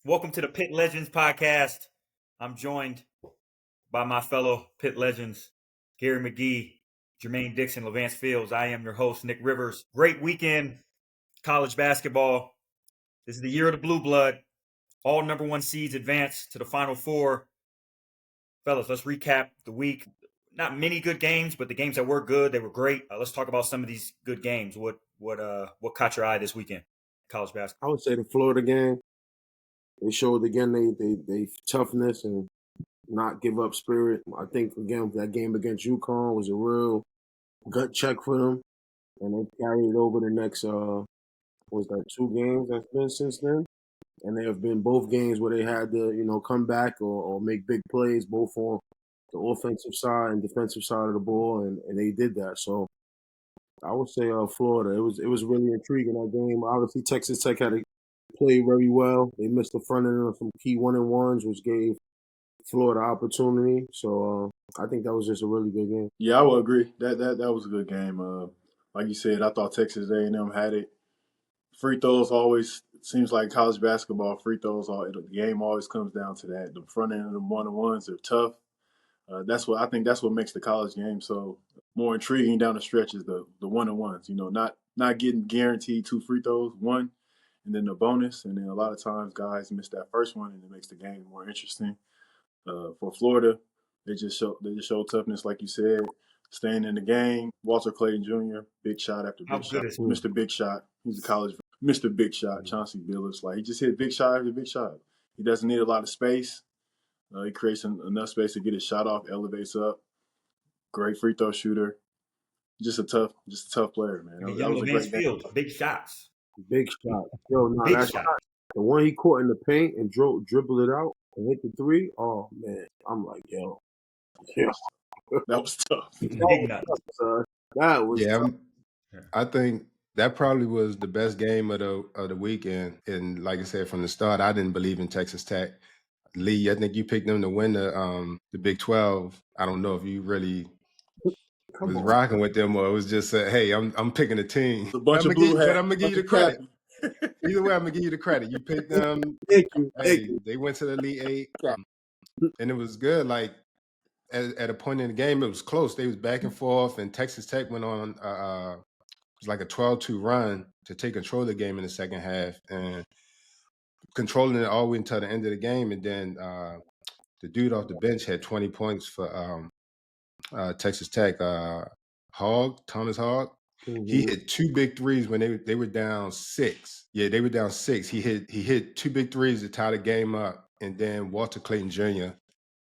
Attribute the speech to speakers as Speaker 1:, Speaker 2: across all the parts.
Speaker 1: Welcome to the Pitt Legends podcast. I'm joined by my fellow Pitt Legends, Gary McGee, Jermaine Dixon, Levance Fields. I am your host, Nick Rivers. Great weekend, college basketball. This is the year of the blue blood. All number one seeds advance to the Final Four. Fellas, let's recap the week. Not many good games, but the games that were good, they were great. Let's talk about some of these good games. What caught your eye this weekend? College basketball.
Speaker 2: I would say the Florida game. They showed again they toughness and not give up spirit. I think again that game against UConn was a real gut check for them, and they carried it over the next was that 2 games that's been since then, and they have been both games where they had to come back or make big plays both on the offensive side and defensive side of the ball, and they did that. So I would say Florida. It was really intriguing that game. Obviously Texas Tech had to play very well. They missed the front end of some key 1-and-1s, which gave Florida opportunity. So I think that was just a really good game.
Speaker 3: Yeah, I would agree. That was a good game. Like you said, I thought Texas A&M had it. Free throws always seems like college basketball. Free throws, the game always comes down to that. The front end of the 1-on-1s are tough. That's what makes the college game so more intriguing down the stretch is the 1-on-1s. Not getting guaranteed 2 free throws, one, and then the bonus. And then a lot of times guys miss that first one, and it makes the game more interesting. For Florida, they just showed toughness, like you said, staying in the game. Walter Clayton Jr., big shot after big shot. Mr. Big Shot. He's a college Mr. Big Shot, Chauncey Billups. Like, he just hit big shot after big shot. He doesn't need a lot of space. He creates enough space to get his shot off, elevates up. Great free throw shooter. Just a tough player, man.
Speaker 1: Young Levance Fields, big shots.
Speaker 2: Big shot. Yo, no, big shot. The one he caught in the paint and dribbled it out and hit the 3. Oh man, I'm like, yo, yeah.
Speaker 3: That was tough.
Speaker 2: That was tough.
Speaker 4: I think that probably was the best game of the weekend. And like I said from the start, I didn't believe in Texas Tech. Lee, I think you picked them to win the Big 12. I don't know if you really was rocking with them or it was just hey, I'm picking a team.
Speaker 3: A bunch of blue hats.
Speaker 4: But I'm gonna give you the credit. Either way, I'm gonna give you the credit. You picked them.
Speaker 2: Thank you.
Speaker 4: They went to the Elite Eight, and it was good. Like at a point in the game, it was close. They was back and forth, and Texas Tech went on it was like a 12-2 run to take control of the game in the second half and controlling it all the way until the end of the game. And then the dude off the bench had 20 points for Texas Tech. Thomas Hogg. Mm-hmm. He hit 2 big threes when they were down 6. Yeah, they were down 6. He hit 2 big threes to tie the game up, and then Walter Clayton Jr.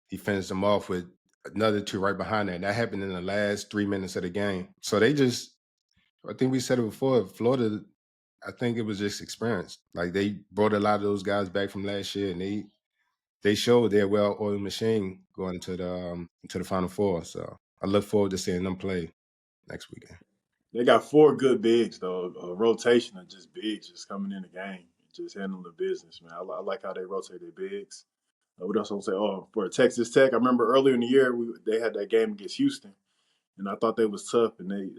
Speaker 4: he finished them off with another 2 right behind that. And that happened in the last 3 minutes of the game. So I think we said it before, Florida, I think it was just experience. Like they brought a lot of those guys back from last year, and they showed their well-oiled machine going into the Final Four. So I look forward to seeing them play next weekend.
Speaker 3: They got 4 good bigs, though. A rotation of just bigs just coming in the game, just handling the business, man. I like how they rotate their bigs. What else I want to say? Oh, for Texas Tech, I remember earlier in the year they had that game against Houston, and I thought they was tough, and they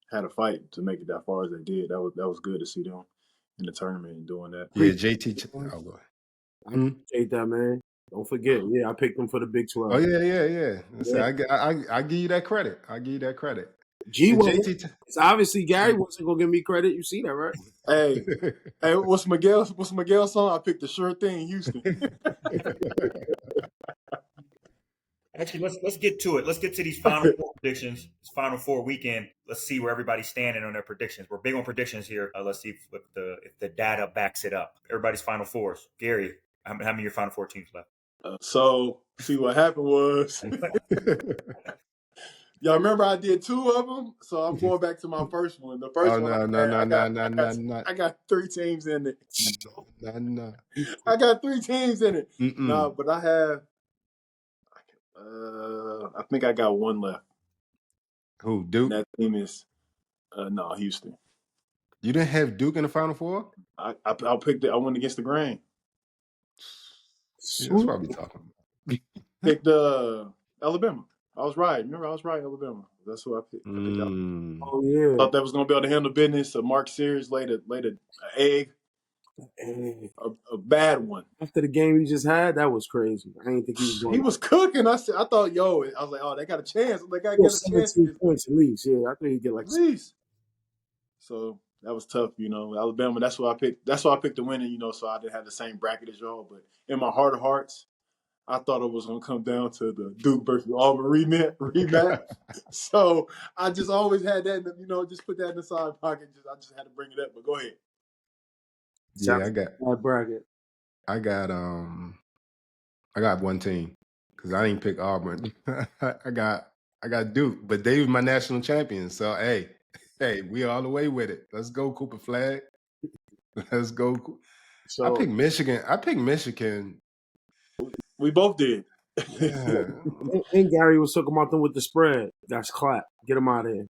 Speaker 3: had a fight to make it that far as they did. That was good to see them in the tournament and doing that.
Speaker 4: Yeah, JT. Oh, go ahead.
Speaker 2: I appreciate that, man. Don't forget. Yeah, I picked them for the Big 12.
Speaker 4: Oh yeah. I give you that credit.
Speaker 2: It's obviously Gary wasn't gonna give me credit. You see that, right?
Speaker 3: Hey, what's Miguel's song? I picked the sure thing, Houston.
Speaker 1: Actually, let's get to it. Let's get to these Final Four predictions. This Final Four weekend. Let's see where everybody's standing on their predictions. We're big on predictions here. Let's see if the data backs it up. Everybody's Final Fours. Gary, how many of your Final Four teams left?
Speaker 3: So see what happened was. Y'all remember I did 2 of them, so I'm going back to my first one. The first one, I got 3 teams in it.
Speaker 4: No.
Speaker 3: I got 3 teams in it. No, but I have. I think I got 1 left.
Speaker 4: Who? Duke?
Speaker 3: And that team is Houston.
Speaker 4: You didn't have Duke in the Final Four?
Speaker 3: I picked it. I went against the grain.
Speaker 4: That's what I'm talking about.
Speaker 3: Picked Alabama. I was right. Remember, I was right. Alabama. That's who I picked.
Speaker 2: Oh yeah.
Speaker 3: Thought that was gonna be able to handle business. Mark Sears laid an egg A bad one.
Speaker 2: After the game he just had, that was crazy. I didn't think he was going.
Speaker 3: He was cooking. I thought, I was like, oh, they got a chance. They got to get a chance.
Speaker 2: 17 points at least. Yeah, I think he'd get like
Speaker 3: at least. So that was tough, Alabama. That's why I picked. That's why I picked the winning, so I didn't have the same bracket as y'all. But in my heart of hearts, I thought it was going to come down to the Duke versus Auburn rematch. So I just always had that, just put that in the side pocket. I just had to bring it up. But go ahead.
Speaker 4: Yeah,
Speaker 2: I got that bracket.
Speaker 4: I got one team because I didn't pick Auburn. I got Duke, but they was my national champions. So hey, we all the way with it. Let's go, Cooper Flag. Let's go. So I picked Michigan.
Speaker 3: We both did.
Speaker 4: Yeah.
Speaker 2: And Gary was talking about them with the spread. That's clap. Get them out of here.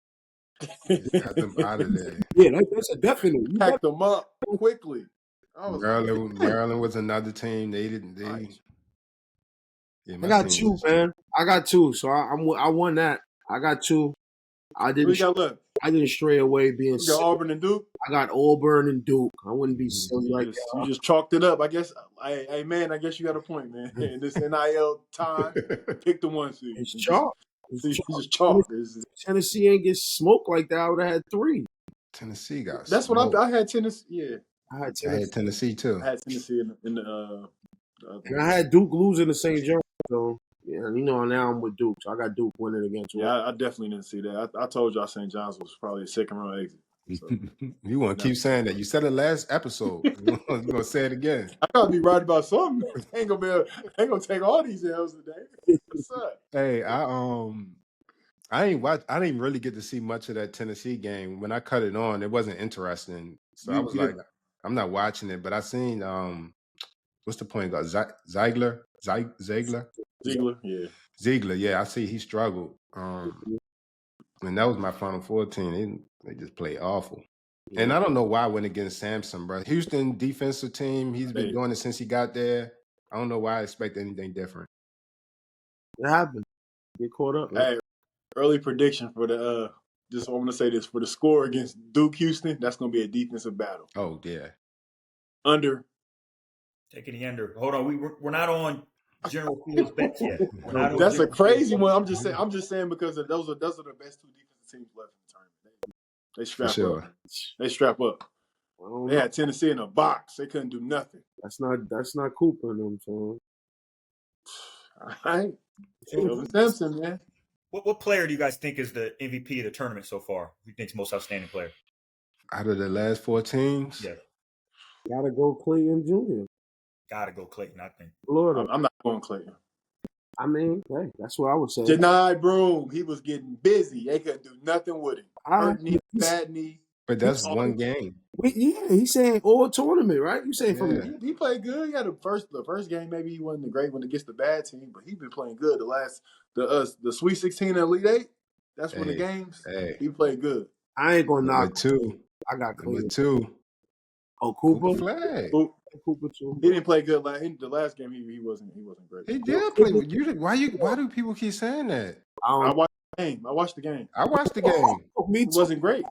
Speaker 4: Got them out of there.
Speaker 2: Yeah, that's a definite. You
Speaker 3: packed them up quickly.
Speaker 4: Maryland was another team. They didn't.
Speaker 2: Nice. I got two, man. I got two. So I won that. I got two. I didn't stray away being.
Speaker 3: You got Auburn and Duke.
Speaker 2: I got Auburn and Duke. I wouldn't be silly like that.
Speaker 3: You just chalked it up. I guess. Hey, man. I guess you got a point, man. In this NIL time, pick the one seed.
Speaker 2: It's chalk.
Speaker 3: It's just chalk.
Speaker 2: Tennessee ain't get smoked like that. I would have had three.
Speaker 4: Tennessee got.
Speaker 3: That's smoked. What I had. Tennessee. Yeah.
Speaker 2: I had
Speaker 4: Tennessee too.
Speaker 3: I had Tennessee in the.
Speaker 2: And I had Duke losing to St. John. So yeah, now I'm with Duke. So I got Duke winning against.
Speaker 3: Yeah, I definitely didn't see that. I told y'all St. John's was probably a second round exit. So.
Speaker 4: You want to keep saying that? You said it last episode. You gonna say it again?
Speaker 3: I gotta be right about something. Ain't gonna take all these L's today. What's up?
Speaker 4: Hey, I didn't really get to see much of that Tennessee game. When I cut it on, it wasn't interesting. So I was like, I'm not watching it. But I seen what's the point guard? Ziegler, yeah. Ziegler, yeah. I see he struggled. And that was my Final Four team. They just play awful. Yeah. And I don't know why I went against Samson, bro. Houston defensive team, he's been doing it since he got there. I don't know why I expect anything different.
Speaker 2: It happened. Get caught up.
Speaker 3: Hey, early prediction for the just I want to say this, for the score against Duke Houston, that's gonna be a defensive battle.
Speaker 4: Oh yeah.
Speaker 3: Under.
Speaker 1: Taking the under. Hold on, we're not on General Fields bets yet.
Speaker 3: That's a crazy one. I'm just saying because those are the best two defensive teams left in the tournament. They strap up. They strap up. They had Tennessee in a box. They couldn't do nothing.
Speaker 2: That's not Cooper and them. So.
Speaker 3: All right. Samson, man.
Speaker 1: What player do you guys think is the MVP of the tournament so far? Who think's most outstanding player?
Speaker 4: Out of the last 4 teams?
Speaker 1: Yeah.
Speaker 2: Gotta go Clayton Jr.
Speaker 1: Gotta go Clayton, I think.
Speaker 2: Florida.
Speaker 3: I'm not going Clayton.
Speaker 2: I mean, hey, that's what I would say.
Speaker 3: Denied Broom. He was getting busy. They couldn't do nothing with him. Hurt knee, bad knee.
Speaker 4: But that's one game.
Speaker 2: Yeah, he's saying all tournament, right? You saying from
Speaker 3: he played good. He had the first game. Maybe he wasn't the great one against the bad team, but he's been playing good. The Sweet 16 and Elite 8. That's when the games. He played good.
Speaker 2: I ain't gonna knock.
Speaker 4: Number 2.
Speaker 2: I got
Speaker 4: Number 2.
Speaker 2: Oh, Cooper
Speaker 4: Flag.
Speaker 2: Cooper too.
Speaker 3: He didn't play good. The last game he wasn't great.
Speaker 4: He did play. Why do people keep saying that?
Speaker 3: I watched the game.
Speaker 4: I watched the game.
Speaker 2: Me too.
Speaker 3: It wasn't great.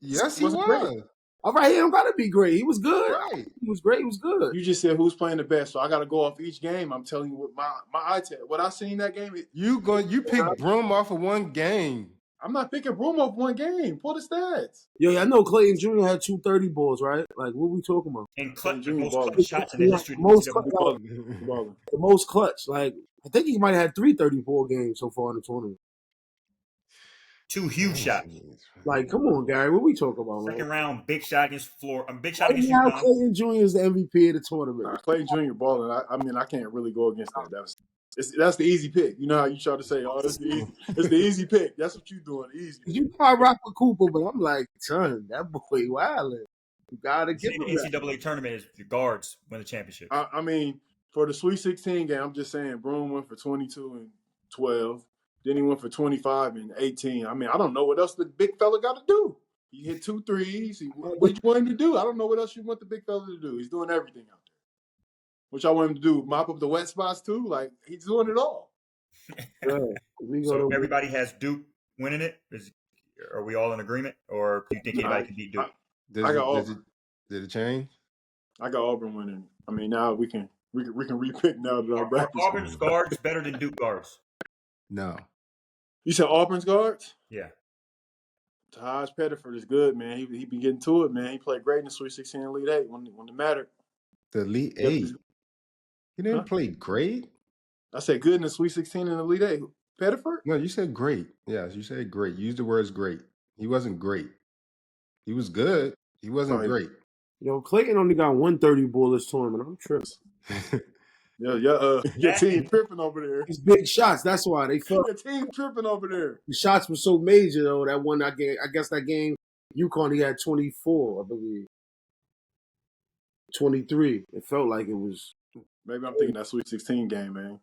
Speaker 4: Yes, he was.
Speaker 3: Great.
Speaker 2: All right, he don't gotta be great. He was good.
Speaker 4: Right.
Speaker 2: He was great. He was good.
Speaker 3: You just said who's playing the best, so I got to go off each game. I'm telling you what my eye test. What I seen that game.
Speaker 4: You pick Broom off of one game.
Speaker 3: I'm not picking Broom off one game. Pull the stats.
Speaker 2: Yo, I know Clayton Jr. had 2 30 balls, right? Like, what we talking about?
Speaker 1: And the most clutch shots in the history of
Speaker 2: the most clutch. Like, I think he might have had 3 30-ball games so far in the tournament.
Speaker 1: 2 huge shots.
Speaker 2: Like, come on, Gary. What we talking about, man?
Speaker 1: Second round, big shot against Florida. Big shot against
Speaker 2: UConn. Clayton Jr. is the MVP of the tournament.
Speaker 3: Clayton Jr. balling. I can't really go against that. That's the easy pick. You know how you try to say, "Oh, it's the easy pick." That's what you doing. Easy.
Speaker 2: You probably rock with Cooper, but I'm like, son, that boy wildin'. You gotta get him.
Speaker 1: NCAA tournament is the guards win the championship.
Speaker 3: I mean, for the Sweet 16 game, I'm just saying, Broom went for 22 and 12. Then he went for 25 and 18. I mean, I don't know what else the big fella got to do. He hit 2 threes. What you want him to do? I don't know what else you want the big fella to do. He's doing everything out there. What y'all want him to do? Mop up the wet spots too? Like, he's doing it all.
Speaker 1: So everybody has Duke winning it? Are we all in agreement? Or do you think anybody can beat Duke?
Speaker 3: I got all.
Speaker 4: Did it change?
Speaker 3: I got Auburn winning. I mean, now we can repick now that our
Speaker 1: Are
Speaker 3: brackets.
Speaker 1: Auburn's guards better than Duke guards?
Speaker 4: No.
Speaker 3: You said Auburn's guards?
Speaker 1: Yeah.
Speaker 3: Taj Pettiford is good, man. He been getting to it, man. He played great in the Sweet 16 and Elite 8 when it mattered.
Speaker 4: The Elite
Speaker 3: Yep.
Speaker 4: 8. He didn't
Speaker 3: Huh?
Speaker 4: play great?
Speaker 3: I said good in the Sweet 16 and Elite 8. Pettiford?
Speaker 4: No, you said great. Yes, you said great. Use the words great. He wasn't great. He was good. He wasn't
Speaker 3: Sorry.
Speaker 4: great.
Speaker 2: Yo, Clayton only got 130 ball this tournament. I'm tripping.
Speaker 3: Your team tripping over there.
Speaker 2: These big shots. That's why they felt
Speaker 3: Your team tripping over there.
Speaker 2: the shots were so major though. That one I guess that game, UConn, he had 24, I believe. 23. It felt like it was.
Speaker 3: Maybe I'm thinking that Sweet 16 game, man,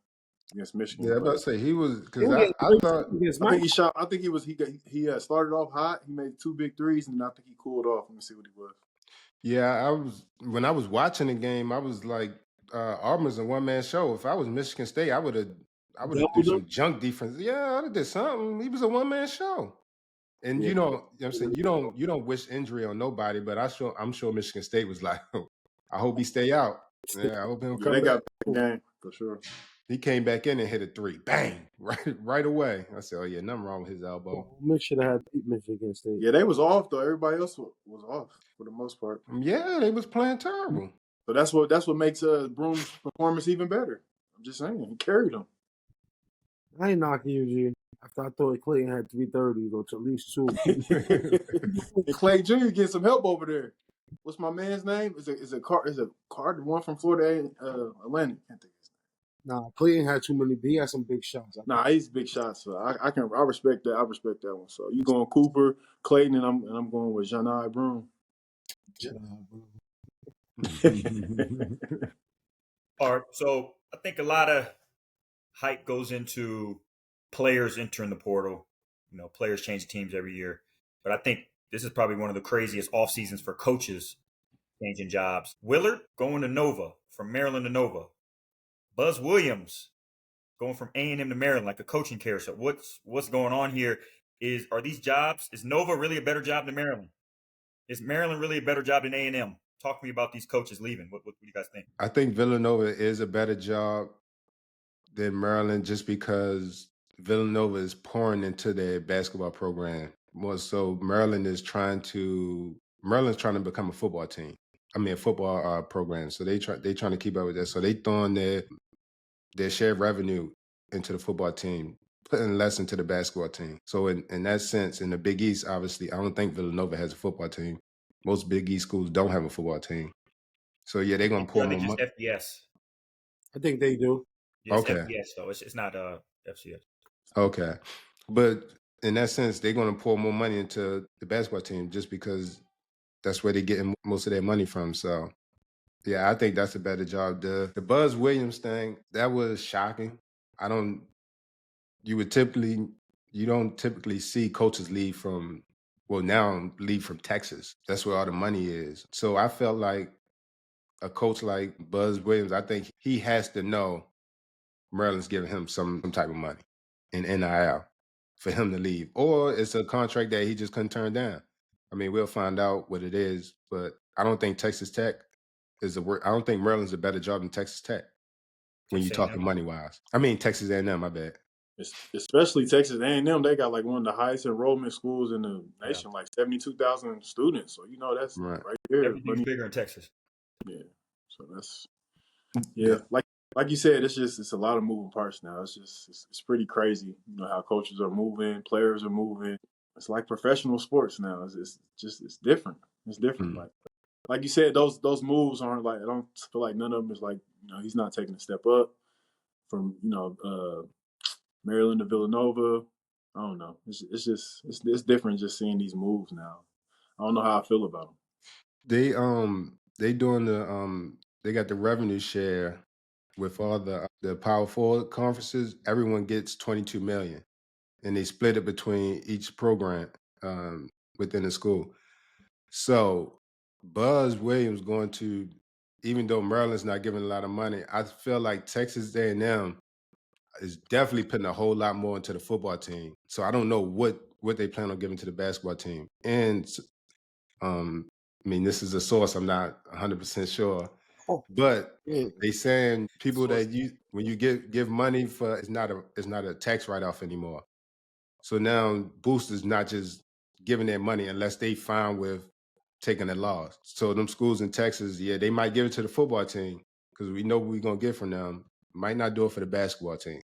Speaker 3: against Michigan.
Speaker 4: Yeah, I was about to say he was because
Speaker 2: Yeah,
Speaker 4: I thought
Speaker 3: I think he shot. I think he started off hot. He made 2 big threes, and I think he cooled off. Let me see what he was.
Speaker 4: yeah, when I was watching the game, I was like, Auburn's a one-man show. If I was Michigan State, I would have do
Speaker 2: Doubled
Speaker 4: some
Speaker 2: him?
Speaker 4: junk defense. Yeah, I would have did something. He was a one-man show. And
Speaker 2: Yeah.
Speaker 4: you know what I'm saying, you don't wish injury on nobody, but I'm sure Michigan State was like, I hope he stay out. Yeah, I hope he'll come
Speaker 3: They
Speaker 4: back.
Speaker 3: got the game for sure.
Speaker 4: He came back in and hit a 3. Bang! Right away. I said, oh yeah, nothing wrong with his elbow.
Speaker 2: Mitch should have had beat Michigan State.
Speaker 3: Yeah, they was off though. Everybody else was off for the most part.
Speaker 4: Yeah, they was playing terrible.
Speaker 3: So that's what makes Broom's performance even better. I'm just saying, he carried them.
Speaker 2: I ain't knocking you, G. After I thought Clayton had 330s or to at least 2.
Speaker 3: And Clay Jr. getting some help over there. What's my man's name? Is it Card the one from Florida Atlantic? Can't think of his name.
Speaker 2: Nah, Clayton had too many. He had some big shots.
Speaker 3: Nah, he's big shots. So I respect that. I respect that one. So you going Cooper, Clayton, and I'm going with Janai Broom.
Speaker 1: All right. So I think a lot of hype goes into players entering the portal. You know, players change teams every year. But I think this is probably one of the craziest off seasons for coaches changing jobs. Willard going to Nova, from Maryland to Nova. Buzz Williams going from A&M to Maryland, like a coaching carousel. What's going on here? Are these jobs? Is Nova really a better job than Maryland? Is Maryland really a better job than A&M? Talk to me about these coaches leaving. What do you guys think?
Speaker 4: I think Villanova is a better job than Maryland just because Villanova is pouring into their basketball program. More so, Maryland's trying to become a football team. I mean, a football program. So they trying to keep up with that. So they throwing their shared revenue into the football team, putting less into the basketball team. So in that sense, in the Big East, obviously, I don't think Villanova has a football team. Most Big East schools don't have a football team. So yeah, they're gonna pour
Speaker 1: Are they
Speaker 4: more
Speaker 1: just
Speaker 4: money.
Speaker 1: FBS?
Speaker 2: I think they do.
Speaker 1: Yeah, it's
Speaker 4: Okay.
Speaker 1: FBS though. It's not FCS.
Speaker 4: Okay. But in that sense, they're going to pour more money into the basketball team just because that's where they're getting most of their money from. So, yeah, I think that's a better job. The Buzz Williams thing, that was shocking. You don't typically see coaches leave from Texas. That's where all the money is. So I felt like a coach like Buzz Williams, I think he has to know Maryland's giving him some type of money in NIL for him to leave. Or it's a contract that he just couldn't turn down. I mean, we'll find out what it is, but I don't think Texas Tech I don't think Maryland's a better job than Texas Tech when you're talking money-wise. I mean, Texas A&M, my bad.
Speaker 3: Especially Texas A&M, they got like one of the highest enrollment schools in the nation, like 72,000 students. So that's right there.
Speaker 1: Everything's bigger in Texas.
Speaker 3: Yeah, so that's like you said, it's a lot of moving parts now. It's pretty crazy, how coaches are moving, players are moving. It's like professional sports now. It's different. It's different.
Speaker 4: Mm-hmm.
Speaker 3: Like you said, those moves aren't like, I don't feel like none of them is like, he's not taking a step up from Maryland to Villanova. I don't know. It's different just seeing these moves now. I don't know how I feel about them.
Speaker 4: They doing they got the revenue share with all the Power Four conferences. Everyone gets $22 million, and they split it between each program within the school. So Buzz Williams going to, even though Maryland's not giving a lot of money, I feel like Texas A&M is definitely putting a whole lot more into the football team. So I don't know what they plan on giving to the basketball team. And I mean, this is a source. I'm not 100% sure,
Speaker 2: Oh,
Speaker 4: but
Speaker 2: yeah.
Speaker 4: they saying people
Speaker 1: Source.
Speaker 4: that when you give money for, it's not a tax write-off anymore. So now boosters not just giving their money unless they fine with taking a loss. So them schools in Texas, yeah, they might give it to the football team because we know what we're gonna get from them. Might not do it for the basketball team.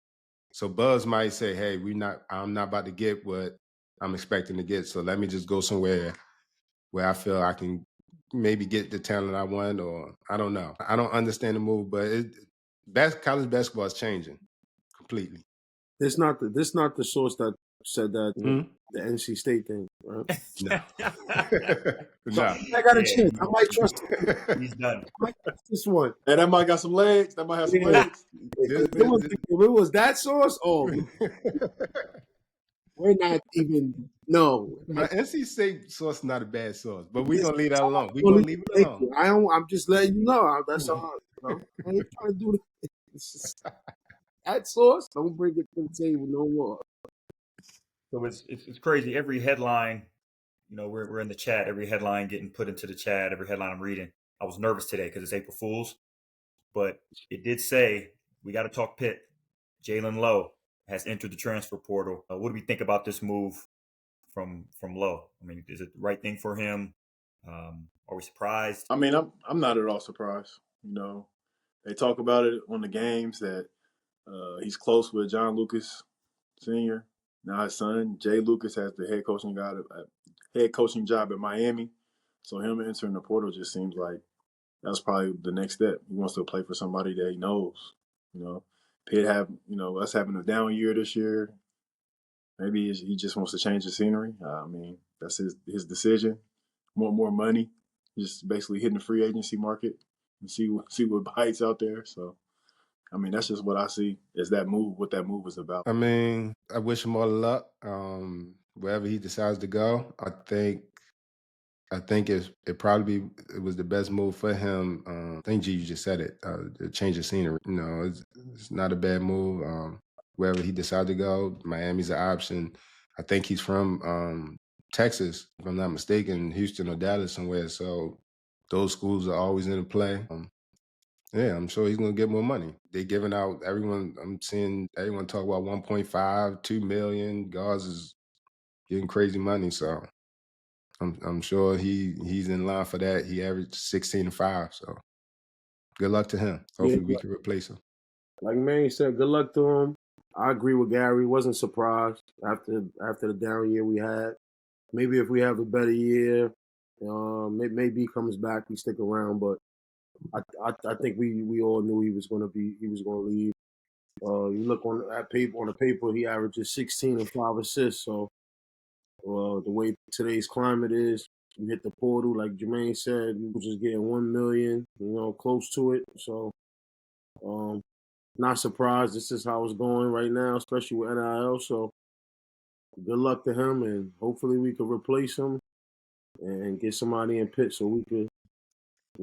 Speaker 4: So Buzz might say, "Hey, I'm not about to get what I'm expecting to get. So let me just go somewhere where I feel I can maybe get the talent I want, or I don't know. I don't understand the move, but college basketball is changing completely."
Speaker 2: This not the source that said that
Speaker 4: Hmm?
Speaker 2: the NC State thing, right?
Speaker 4: No.
Speaker 2: So
Speaker 4: No.
Speaker 2: I got a
Speaker 1: Yeah,
Speaker 2: chance. I might trust
Speaker 1: he's done.
Speaker 2: this one.
Speaker 3: And that might got some legs. That might have some
Speaker 2: Yeah.
Speaker 3: legs.
Speaker 2: If it was that source, we're not even. No,
Speaker 4: My NC State source is not a bad source, but we're gonna leave that alone. We're gonna leave it
Speaker 2: Thank
Speaker 4: alone.
Speaker 2: you. I'm just letting you know. That's all. I ain't trying to do this. That source. Don't bring it to the table no more.
Speaker 1: So it's crazy. Every headline, we're in the chat. Every headline getting put into the chat. Every headline I'm reading. I was nervous today because it's April Fool's, but it did say we got to talk Pitt. Jalen Lowe has entered the transfer portal. What do we think about this move from Lowe? I mean, is it the right thing for him? Are we surprised?
Speaker 3: I mean, I'm not at all surprised. They talk about it on the games that he's close with John Lucas Sr. Now his son Jay Lucas has the head coaching job at Miami. So him entering the portal just seems like that's probably the next step. He wants to play for somebody that he knows. Pitt us having a down year this year. Maybe he just wants to change the scenery. I mean, that's his decision. Want more money, just basically hitting the free agency market and see what bites out there. So, I mean, that's just what I see as what that move is about.
Speaker 4: I mean, I wish him all the luck. Wherever he decides to go, I think it was the best move for him. I think G, you just said it. The change of scenery. It's not a bad move. Wherever he decides to go, Miami's an option. I think he's from Texas, if I'm not mistaken, Houston or Dallas somewhere. So those schools are always in play. Yeah, I'm sure he's gonna get more money. They're giving out everyone. I'm seeing everyone talk about 1.5, 2 million. Guards is getting crazy money, so I'm sure he's in line for that. He averaged 16-5, so good luck to him. Hopefully we can replace him.
Speaker 2: Like Manny said, good luck to him. I agree with Gary. Wasn't surprised after the down year we had. Maybe if we have a better year, maybe he comes back, we stick around. But I think we all knew he was going to leave. You look on the paper, he averages 16 and 5 assists. So the way today's climate is, you hit the portal, like Jermaine said, you were just getting 1 million, close to it. So not surprised. This is how it's going right now, especially with NIL. So good luck to him, and hopefully we can replace him and get somebody in Pitt so we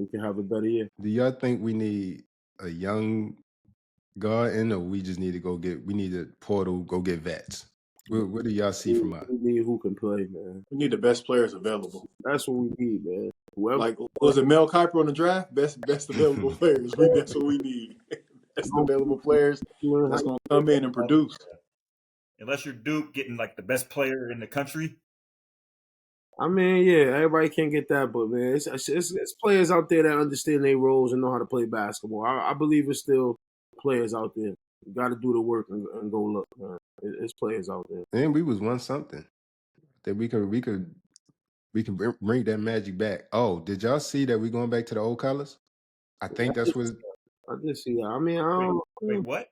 Speaker 2: can have a better year.
Speaker 4: Do y'all think we need a young guard in, or we just need to we need a portal, go get vets? What do y'all see from us?
Speaker 2: We need who can play, man.
Speaker 3: We need the best players available.
Speaker 2: That's what we need, man. Whoever,
Speaker 3: like, was it Mel Kiper on the draft? Best available players. That's what we need. Best available players that's going to come in and produce.
Speaker 1: Unless you're Duke getting like the best player in the country.
Speaker 2: I mean, yeah, everybody can't get that, but man, it's players out there that understand their roles and know how to play basketball. I believe it's still players out there. You got to do the work and go look, man. It's players out there.
Speaker 4: And we was one something that we could bring that magic back. Oh, did y'all see that we going back to the old colors? I think that's what.
Speaker 2: I did see that. I mean, I don't.
Speaker 1: Wait, what?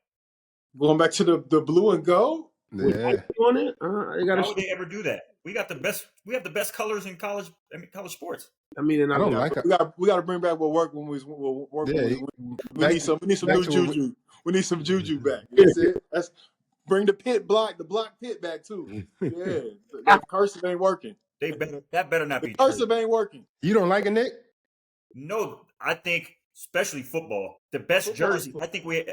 Speaker 3: Going back to the blue and gold?
Speaker 4: Yeah.
Speaker 2: On it?
Speaker 1: Why would they ever do that? We have the best colors in college sports.
Speaker 2: I mean,
Speaker 4: I don't like it.
Speaker 3: We got to bring back what worked when we work. Yeah, we need some new juju. We need some juju back. That's it. Let's bring the block pit back too. Yeah, that cursive ain't working.
Speaker 1: That better not be
Speaker 3: cursive ain't working.
Speaker 4: You don't like it, Nick?
Speaker 1: No, I think especially football, the best jersey. I think we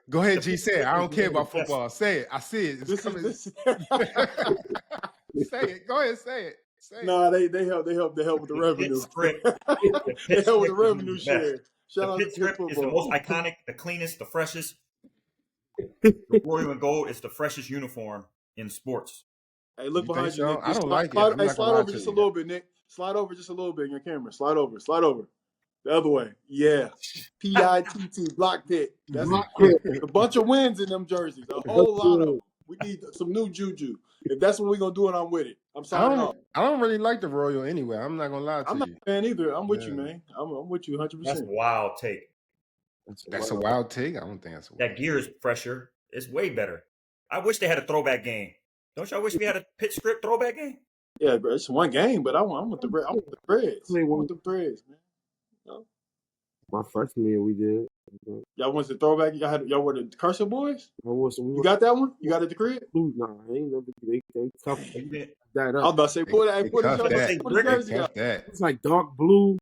Speaker 4: go ahead, G. Say it. I don't care about football. Say it. I see it. Say it. Go ahead, say it.
Speaker 3: Nah, they help with the
Speaker 1: Pitt
Speaker 3: revenue.
Speaker 1: script, the
Speaker 3: They
Speaker 1: Pitt
Speaker 3: help with
Speaker 1: script
Speaker 3: the
Speaker 1: is one of
Speaker 3: revenue
Speaker 1: the best.
Speaker 3: share. Shout
Speaker 1: The
Speaker 3: out
Speaker 1: Pitt
Speaker 3: to Pitt
Speaker 1: script is the
Speaker 3: football.
Speaker 1: most iconic, the cleanest, the freshest. The royal and gold is the freshest uniform in sports.
Speaker 3: Hey, look
Speaker 4: You think
Speaker 3: behind you,
Speaker 4: so?
Speaker 3: Nick.
Speaker 4: I
Speaker 3: Just
Speaker 4: don't like it. I'm
Speaker 3: hey,
Speaker 4: not gonna
Speaker 3: slide
Speaker 4: lie
Speaker 3: over
Speaker 4: to
Speaker 3: just a
Speaker 4: you.
Speaker 3: little bit, Nick. Slide over just a little bit in your camera. Slide over. The other way. Yeah. PITT, Block Pit. That's a bunch of wins in them jerseys. A whole lot of them. We need some new juju. If that's what we're gonna do, and I'm with it. I'm signing off.
Speaker 4: I don't really like the Royal anyway. I'm not gonna lie to
Speaker 3: I'm not
Speaker 4: you.
Speaker 3: a fan either. I'm with you,
Speaker 4: Yeah.
Speaker 3: man. I'm with you 100%.
Speaker 1: That's a wild take.
Speaker 4: That's a wild take. I don't think that's a wild
Speaker 1: That gear is fresher. It's way better. I wish they had a throwback game. Don't y'all wish we had a Pitt script throwback game?
Speaker 3: Yeah, bro. It's one game, but I want the threads. I want the threads, man. You know?
Speaker 2: My freshman year, we did.
Speaker 3: Y'all want the throwback? Y'all were the Cursor Boys? You got that one? You got it at the crib?
Speaker 2: Nah, I ain't never. They cuffed that
Speaker 3: I
Speaker 2: up.
Speaker 3: was about to say, pull that. Pull the jersey out.
Speaker 2: It's like dark blue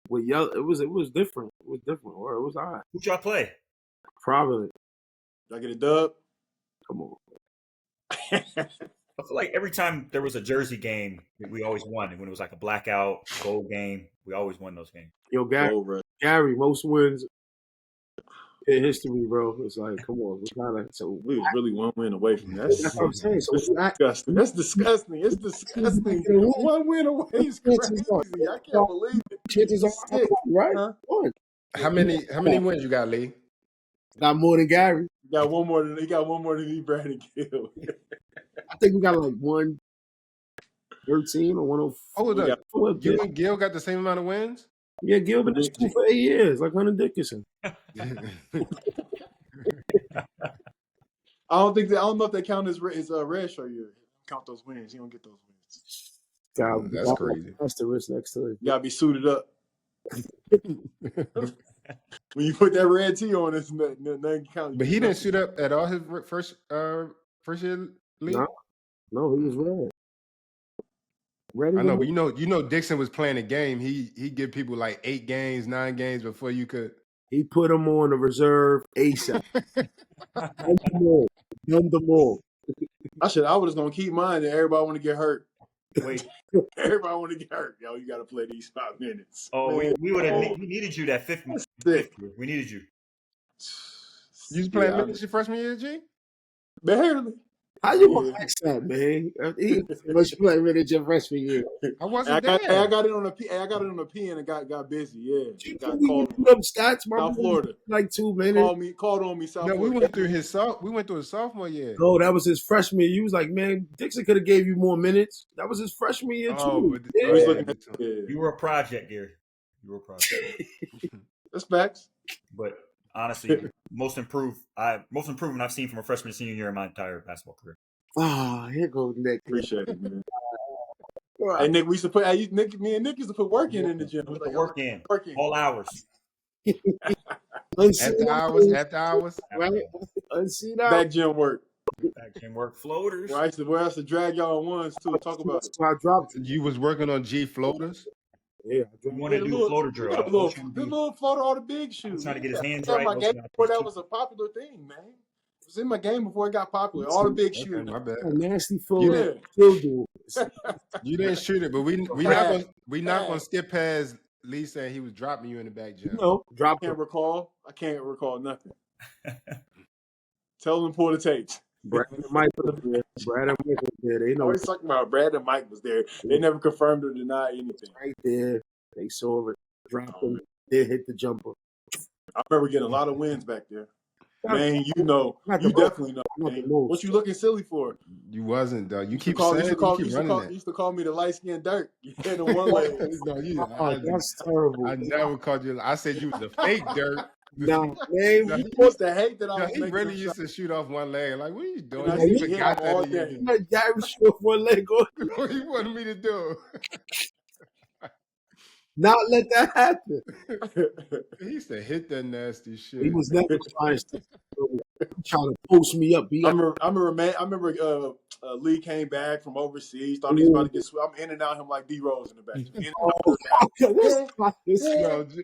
Speaker 2: with yellow. It was different. It was different. Or it was odd.
Speaker 1: Who y'all play?
Speaker 2: Providence.
Speaker 3: Y'all get a dub?
Speaker 2: Come on.
Speaker 1: I feel like every time there was a jersey game, we always won. When it was like a blackout gold game, we always won those games.
Speaker 2: Yo, Gary, most wins in history, bro. It's like, come on,
Speaker 3: we was really one win away from that.
Speaker 2: That's what I'm saying. So
Speaker 3: disgusting. That's disgusting. It's disgusting. One win away is crazy. I can't believe it.
Speaker 2: Chances are, right?
Speaker 3: Huh?
Speaker 4: How many wins you got, Lee?
Speaker 2: Got more than Gary.
Speaker 3: He got one more than he Brandon Gill.
Speaker 2: I think we got like 113 or 104.
Speaker 4: Hold up. You and Gil got the same amount of wins?
Speaker 2: Yeah, Gil been in school for 8 years, like Hunter Dickinson.
Speaker 3: I don't know if they count as red shirt year. Count those wins. You don't get those wins.
Speaker 2: God,
Speaker 4: that's crazy.
Speaker 2: Asterisk next to it.
Speaker 3: You gotta be suited up. When you put that red tee on, it's nothing counts.
Speaker 4: But he didn't suit up at all his first year league?
Speaker 2: No, he was red.
Speaker 4: I know, but you know Dixon was playing a game. He give people like 8 games, 9 games before you could.
Speaker 2: He put him on the reserve ASAP. Done them all.
Speaker 3: I was gonna keep mine, and everybody want to get hurt.
Speaker 1: Wait,
Speaker 3: everybody want to get hurt. Yo, you got to play these 5 minutes.
Speaker 1: Oh, we needed you that fifth year. We needed you.
Speaker 4: You was playing minutes your freshman year, G?
Speaker 3: Barely.
Speaker 2: How you gonna fix that, man? Let's play minutes your freshman year.
Speaker 4: I wasn't there.
Speaker 3: I got it on a P. I got it on a P, and it got busy. Yeah,
Speaker 2: got called. Stats,
Speaker 3: South Florida,
Speaker 2: like 2 minutes.
Speaker 3: Called on me. South Florida.
Speaker 4: We went through his sophomore year.
Speaker 2: No, that was his freshman year. You was like, man, Dixon could have gave you more minutes. That was his freshman year too.
Speaker 1: You were a project, Gary. You were a project.
Speaker 3: That's facts.
Speaker 1: But honestly, most improvement I've seen from a freshman to senior year in my entire basketball career.
Speaker 2: Here goes Nick.
Speaker 3: Appreciate it, man. Hey, Nick, we used to put. Me and Nick used to put work in the gym.
Speaker 1: Like, work in all hours.
Speaker 4: After hours.
Speaker 2: Right?
Speaker 3: Back gym work.
Speaker 1: Back gym work. Floaters.
Speaker 3: Where I used to drag y'all ones too. Talk about it.
Speaker 2: I dropped it.
Speaker 4: You was working on G floaters.
Speaker 2: Yeah,
Speaker 1: I wanted to do a floater drill.
Speaker 3: The little floater, all the big shoes.
Speaker 1: Trying to get his hands
Speaker 3: right.
Speaker 1: right.
Speaker 3: Before that was a popular thing, man. It was in my game before it got popular. All the big shoes.
Speaker 4: My bad.
Speaker 2: Nasty floater. Still do.
Speaker 4: You didn't shoot it, but we not gonna skip past Lee saying he was dropping you in the back gym.
Speaker 2: No,
Speaker 3: I can't recall nothing. Tell them pull the tapes.
Speaker 2: Brad and Mike was there. They know.
Speaker 3: Always talking about Brad and Mike was there. They never confirmed or denied anything.
Speaker 2: Right there. They saw it. Dropped them. They hit the jumper.
Speaker 3: I remember getting a lot of wins back there. Man, you definitely know. Man. What you looking silly for?
Speaker 4: You wasn't though. You
Speaker 3: used to call me the light skinned dirt. You had the one leg.
Speaker 2: That's terrible.
Speaker 4: I never called you. I said you was a fake dirt.
Speaker 2: No, man,
Speaker 3: he used to hate that I was
Speaker 4: he
Speaker 3: making
Speaker 4: really used to shoot off one leg. Like, what are you doing?
Speaker 3: He forgot that all day.
Speaker 2: Gary shoot off one leg.
Speaker 4: What he wanted me to do?
Speaker 2: Not let that happen.
Speaker 4: He used to hit that nasty shit.
Speaker 2: He was never trying to post me up.
Speaker 3: I remember Lee came back from overseas. Thought he was about to get. I'm in and out him like D Rose in the back.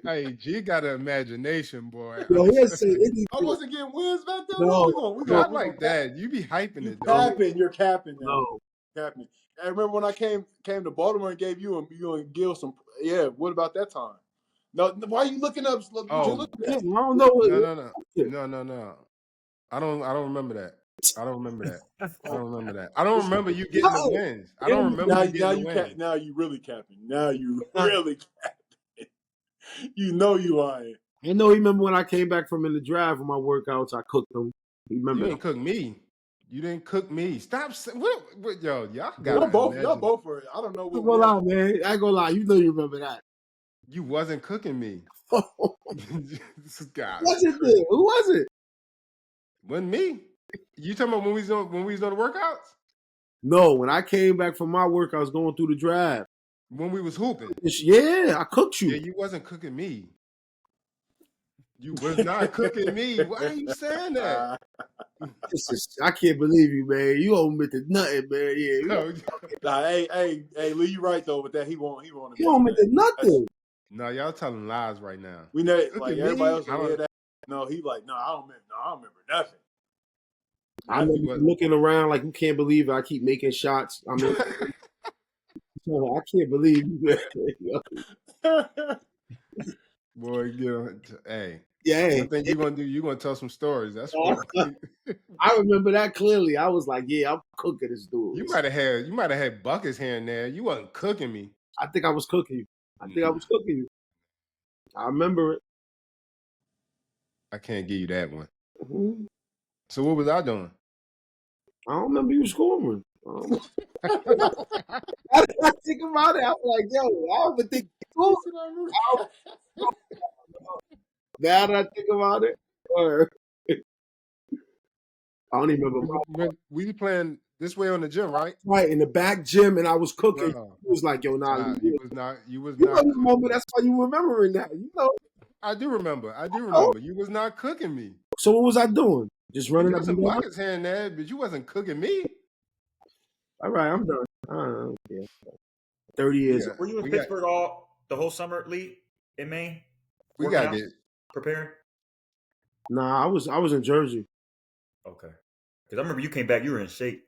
Speaker 4: Hey, G got an imagination, boy.
Speaker 3: I wasn't getting wins back then.
Speaker 2: No,
Speaker 4: not like that. You be hyping it.
Speaker 3: You're capping.
Speaker 2: No,
Speaker 3: Captain. I remember when I came to Baltimore and gave you and Gil some. Yeah, what about that time? No, why are you looking up? What you
Speaker 4: Oh,
Speaker 3: looking
Speaker 2: Yeah,
Speaker 3: at?
Speaker 2: I don't know.
Speaker 4: no. I don't remember that. I don't remember that. I don't remember that. I don't remember you getting the wins. I don't remember you getting the wins.
Speaker 3: Now you really capping. Now you
Speaker 2: Nah.
Speaker 3: really capping. You know you lying.
Speaker 2: I know. He remember when I came back from in the drive for my workouts. I cooked them. He remember.
Speaker 4: You ain't cook me. You didn't cook me. Stop. What yo, y'all
Speaker 3: Y'all
Speaker 4: gotta imagine.
Speaker 3: both were. I don't know
Speaker 2: I
Speaker 3: what.
Speaker 2: ain't gonna lie, man. I ain't gonna lie. You know you remember that.
Speaker 4: You wasn't cooking me. This guy
Speaker 2: What's it then? Who was it?
Speaker 4: wasn't me. You talking about when we was on the workouts?
Speaker 2: No, when I came back from my work, I was going through the drive.
Speaker 4: When we was hooping.
Speaker 2: Yeah, I cooked you.
Speaker 4: Yeah, you wasn't cooking me. You was not cooking me. Why are you saying that?
Speaker 2: I can't believe you, man. You omitted nothing, man. Yeah,
Speaker 4: No,
Speaker 3: Nah, hey, Lee, you right though with that. He won't admit
Speaker 2: you omitted nothing.
Speaker 4: no, y'all telling lies right now.
Speaker 3: We know, like
Speaker 4: Cooking
Speaker 3: everybody
Speaker 4: me?
Speaker 3: else. Yeah, that. No, he like, no, I don't remember nothing.
Speaker 2: I know you looking around like you can't believe it. I keep making shots. I mean, I can't believe you, man.
Speaker 4: Boy, hey.
Speaker 2: Yeah,
Speaker 4: One thing you're gonna do, you're gonna tell some stories. That's what
Speaker 2: I remember that clearly. I was like, yeah, I'm cooking this dude.
Speaker 4: you might have had buckets here and there. You wasn't cooking me.
Speaker 2: I think I was cooking you. I was cooking you. I remember it.
Speaker 4: I can't give you that one.
Speaker 2: Mm-hmm.
Speaker 4: So what was I doing?
Speaker 2: I don't remember you scoring. I think about it. I'm like, yo, I don't even think. Now that I think about it, I don't even remember.
Speaker 4: We playing this way on the gym, right?
Speaker 2: Right in the back gym, and I was cooking.
Speaker 4: Bro,
Speaker 2: He was like, "Yo, nah,
Speaker 4: you was not
Speaker 2: you
Speaker 4: cooking.
Speaker 2: remember. That's why you remembering that. You know."
Speaker 4: I do remember. You was not cooking me.
Speaker 2: So what was I doing? Just
Speaker 4: You
Speaker 2: running up
Speaker 4: got
Speaker 2: and
Speaker 4: some
Speaker 2: down.
Speaker 4: buckets here and there, but you wasn't cooking me.
Speaker 2: All right, I'm done. I don't know. Yeah. 30 years.
Speaker 1: Were you in Pittsburgh the whole summer, Lee, in Maine?
Speaker 4: We
Speaker 1: Working
Speaker 4: gotta
Speaker 1: out?
Speaker 4: get
Speaker 1: Preparing?
Speaker 2: Nah, I was in Jersey.
Speaker 1: Okay. Because I remember you came back, you were in shape.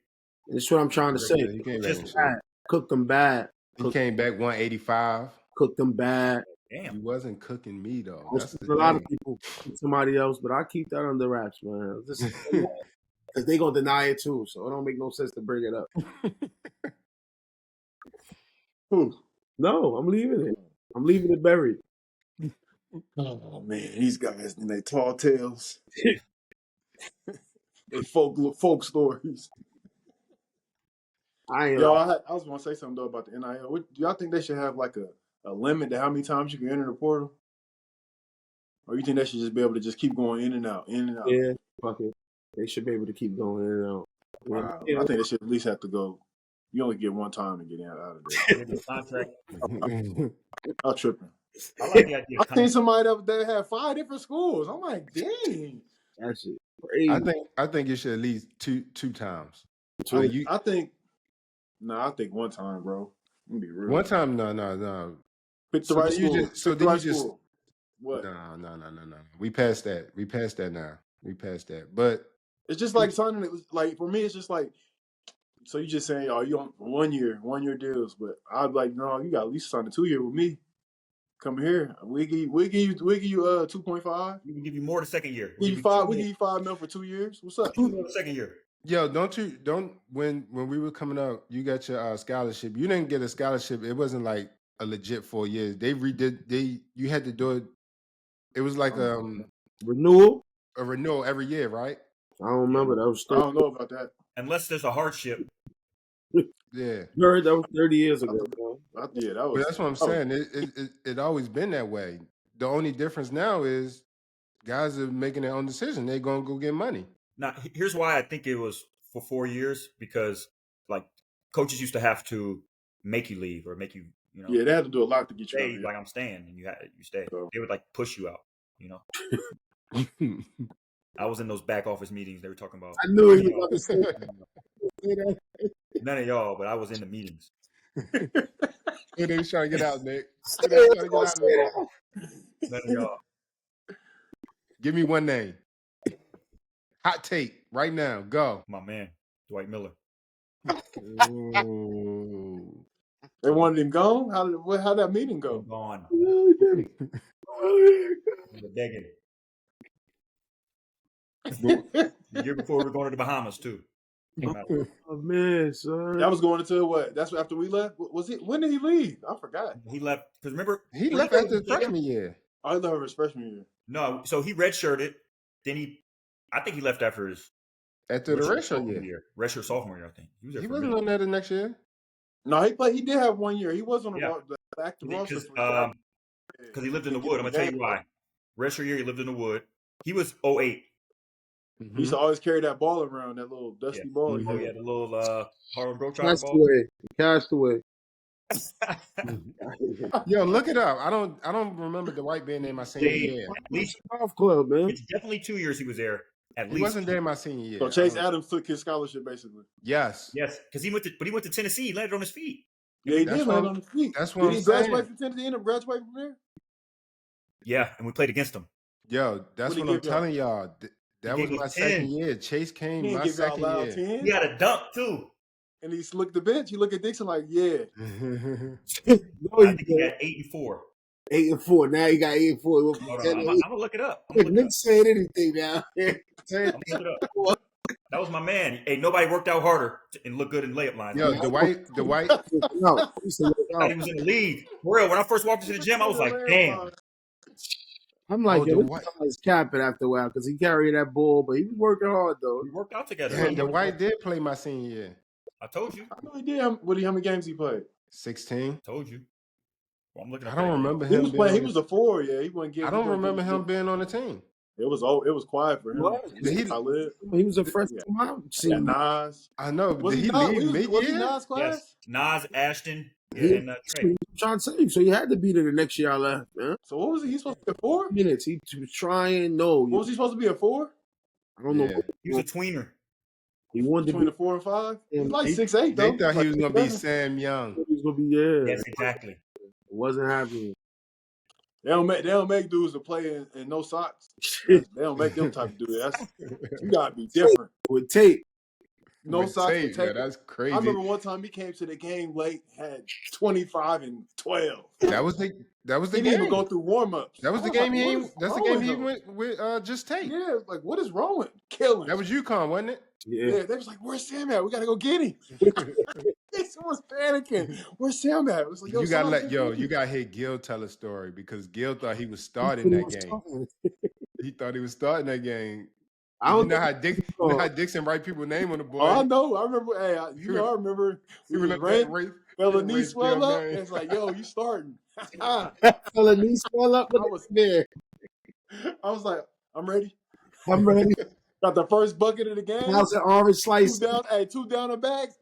Speaker 2: That's what I'm trying to say.
Speaker 4: He came back in shape.
Speaker 2: Cooked them bad.
Speaker 4: He came back 185.
Speaker 2: Cooked them bad.
Speaker 1: Damn.
Speaker 4: You wasn't cooking me though.
Speaker 2: That's a lot of people somebody else, but I keep that under wraps, man. Because they gonna deny it too, so it don't make no sense to bring it up. No, I'm leaving it. I'm leaving it buried.
Speaker 3: Oh man, these guys and they tall tales. They folk stories.
Speaker 2: I
Speaker 3: was gonna say something though about the NIL. Do y'all think they should have like a limit to how many times you can enter the portal? Or you think they should just be able to just keep going in and out?
Speaker 2: Yeah, fuck it. They should be able to keep going in and out.
Speaker 3: Wow. I think they should at least have to go. You only get one time to get out of there.
Speaker 1: Contract.
Speaker 3: I'm tripping.
Speaker 1: I like the idea.
Speaker 3: I seen somebody that had 5 different schools. I'm like, dang.
Speaker 2: That shit crazy.
Speaker 4: I think it should at least two times.
Speaker 3: I think one time, bro. I'm gonna be real.
Speaker 4: One time, no.
Speaker 3: Pick the right school. What?
Speaker 4: No. We passed that. We passed that now. But
Speaker 3: it's just like signing. Like for me, it's just like. So you just saying, oh, you on 1 year deals, but I'd like, no, you got at least sign a 2 year with me. Come here, we give you 2.5.
Speaker 1: We can give you more the second year.
Speaker 3: We give you $5 million for 2 years. What's up?
Speaker 1: The second year.
Speaker 4: Yo, when we were coming up, you got your scholarship. You didn't get a scholarship. It wasn't like a legit 4 years. You had to do it. It was like
Speaker 2: renewal.
Speaker 4: A renewal every year, right?
Speaker 2: I don't remember. That was 30.
Speaker 3: I don't know about that.
Speaker 1: Unless there's a hardship.
Speaker 4: Yeah.
Speaker 2: Heard that was 30 years ago.
Speaker 3: Yeah, that was.
Speaker 4: But that's what I'm saying. It always been that way. The only difference now is guys are making their own decision. They're gonna go get money.
Speaker 1: Now, here's why I think it was for 4 years, because like coaches used to have to make you leave or make you,
Speaker 3: Yeah, they had to do a lot to get you
Speaker 1: stay. Like I'm staying, and you stay. So, they would like push you out. I was in those back office meetings. They were talking about.
Speaker 2: I knew he was about to say that.
Speaker 1: None of y'all, but I was in the meetings.
Speaker 4: They was trying to get out, Nick.
Speaker 1: None of y'all.
Speaker 4: Give me one name. Hot take right now. Go.
Speaker 1: My man, Dwight Miller.
Speaker 4: Ooh.
Speaker 3: They wanted him gone. How'd that meeting go?
Speaker 1: I'm gone.
Speaker 2: Oh,
Speaker 1: They were begging.
Speaker 4: The-
Speaker 1: The year before, we were going to the Bahamas too.
Speaker 2: man, son.
Speaker 3: That was going into what? That's after we left. Was it? When did he leave? I forgot.
Speaker 1: He left because remember
Speaker 4: he
Speaker 1: when
Speaker 4: left
Speaker 1: played
Speaker 4: after his
Speaker 1: Virginia?
Speaker 4: freshman year.
Speaker 3: I left his freshman year.
Speaker 1: No, so he redshirted. Then I think he left after his
Speaker 4: After the redshirt
Speaker 1: sophomore
Speaker 4: year.
Speaker 1: Redshirt sophomore year, I think. He was there
Speaker 4: He
Speaker 1: for a
Speaker 4: wasn't
Speaker 1: minute.
Speaker 4: on there the next year.
Speaker 3: No, he played. He did have 1 year. He was on
Speaker 1: Yeah.
Speaker 3: the active roster.
Speaker 1: Because he lived in the wood. I'm gonna tell you why. Redshirt year, he lived in the wood. He was 08.
Speaker 3: He used to always carry that ball around, that little dusty ball.
Speaker 1: Oh yeah, the little Harlem Globetrotter ball.
Speaker 2: Castaway.
Speaker 4: Yo, look it up. I don't remember the white being there my senior year.
Speaker 1: At least
Speaker 2: Golf club, man.
Speaker 1: it's definitely 2 years he was there. At
Speaker 4: He
Speaker 1: least
Speaker 4: wasn't there my senior year.
Speaker 3: So Chase Adams took his scholarship, basically.
Speaker 4: Yes.
Speaker 1: Yes, because he went to Tennessee. He landed on his feet.
Speaker 3: Yeah, he
Speaker 4: That's
Speaker 3: did
Speaker 4: what
Speaker 3: land
Speaker 4: I'm-
Speaker 3: on his feet.
Speaker 4: that's what
Speaker 3: Did
Speaker 4: I'm
Speaker 3: he graduate
Speaker 4: saying.
Speaker 3: from Tennessee? End up graduating from there?
Speaker 1: Yeah, and we played against him.
Speaker 4: Yo, that's
Speaker 3: What'd
Speaker 4: what
Speaker 3: he
Speaker 4: I'm
Speaker 3: give y'all?
Speaker 4: telling y'all. That
Speaker 1: He
Speaker 4: was
Speaker 1: gave
Speaker 4: my
Speaker 1: us
Speaker 4: second
Speaker 1: 10.
Speaker 4: year. Chase
Speaker 3: He
Speaker 4: came
Speaker 3: didn't
Speaker 4: my
Speaker 3: give y'all
Speaker 4: second
Speaker 3: loud
Speaker 4: year.
Speaker 3: 10.
Speaker 1: He had a dunk too.
Speaker 3: And he looked the bench. You look at Dixon like, yeah.
Speaker 2: No,
Speaker 1: I
Speaker 2: he
Speaker 1: think he
Speaker 2: did.
Speaker 1: had 8 and 4.
Speaker 2: 8-4. Now he got 8-4.
Speaker 1: Hold on, I'm gonna look it up.
Speaker 2: Look, Nick saying anything now.
Speaker 1: I'm gonna look it up. That was my man. Hey, nobody worked out harder and looked good in layup lines.
Speaker 4: Yo, the white
Speaker 2: No, he used to work
Speaker 1: I thought he
Speaker 2: out.
Speaker 1: was in the league. For real, when I first walked into the gym, I was like, damn.
Speaker 2: I'm like,
Speaker 4: Oh,
Speaker 2: yo,
Speaker 4: the
Speaker 2: this
Speaker 4: white-
Speaker 2: guy is capping after a while because he carried that ball, but he was working hard though.
Speaker 1: We worked out together.
Speaker 4: Damn, the white did play my senior year.
Speaker 1: I told you.
Speaker 3: I know he did. How many games he played?
Speaker 4: 16.
Speaker 1: Told you. Well, I'm looking
Speaker 4: I
Speaker 1: at
Speaker 4: don't
Speaker 1: that.
Speaker 4: remember
Speaker 3: He
Speaker 4: him
Speaker 3: was
Speaker 4: being
Speaker 3: playing.
Speaker 4: on
Speaker 3: He was a forward. Yeah, he wasn't getting.
Speaker 4: I don't remember him being on the team.
Speaker 3: It was quiet for him.
Speaker 2: He was a freshman from my
Speaker 3: Yeah,
Speaker 2: senior.
Speaker 3: Nas.
Speaker 4: I know.
Speaker 3: Was
Speaker 4: Did
Speaker 3: he
Speaker 4: he
Speaker 3: not?
Speaker 4: leave
Speaker 3: Was he
Speaker 4: mid-year?
Speaker 3: Nas class?
Speaker 1: Yes. Nas, Ashton,
Speaker 2: He-
Speaker 1: and Trey.
Speaker 2: trying to say you. So you had to be there the next year I left, man.
Speaker 3: So what was he? He supposed to be a 4?
Speaker 2: Minutes. He was trying. No,
Speaker 3: What was he supposed to be a 4?
Speaker 2: I don't know.
Speaker 4: Yeah.
Speaker 1: He was a tweener.
Speaker 2: He wanted
Speaker 3: Between
Speaker 2: to
Speaker 3: the 4 and 5. He's
Speaker 2: And
Speaker 3: like
Speaker 2: he-
Speaker 3: 6'8"
Speaker 4: They
Speaker 3: though.
Speaker 4: thought he
Speaker 3: Like
Speaker 4: was going to be
Speaker 3: 6'7".
Speaker 4: Sam Young.
Speaker 2: be. He was gonna be
Speaker 1: Yes, exactly.
Speaker 2: It wasn't happening.
Speaker 3: They don't make dudes to play in no socks. They don't make them type of dudes. You gotta be different.
Speaker 2: With tape.
Speaker 3: No
Speaker 4: With
Speaker 3: socks
Speaker 4: tape,
Speaker 3: and tape.
Speaker 4: yeah, that's crazy.
Speaker 3: I remember one time he came to the game late, had 25 and 12.
Speaker 4: That was the
Speaker 3: He
Speaker 4: game.
Speaker 3: didn't even go through warm-ups.
Speaker 4: That was the
Speaker 3: I
Speaker 4: game
Speaker 3: like,
Speaker 4: he
Speaker 3: what is
Speaker 4: that's the
Speaker 3: wrong
Speaker 4: game he
Speaker 3: with him?
Speaker 4: went with just tape.
Speaker 3: Yeah, like what is wrong with him? Killing.
Speaker 4: That was UConn, wasn't it?
Speaker 3: Yeah, they was like, "Where's Sam at? We gotta go get him." Dixon was panicking. Where's Sam at? It was like,
Speaker 4: You gotta
Speaker 3: Sam's in
Speaker 4: you gotta hear Gil tell a story because Gil thought he was starting that game. He thought he was starting that game.
Speaker 2: I
Speaker 4: You
Speaker 2: don't
Speaker 4: know how Dixon write people's name on the board.
Speaker 3: Oh, I know. I remember. Hey, I remember. We was fella knee swell up. And it's like, yo, you starting?
Speaker 2: Fella knee swell up.
Speaker 3: I was
Speaker 2: there.
Speaker 3: I was like, I'm ready.
Speaker 2: I'm ready.
Speaker 3: Got the first bucket of the game.
Speaker 2: How's an orange slice?
Speaker 3: Two down the bags.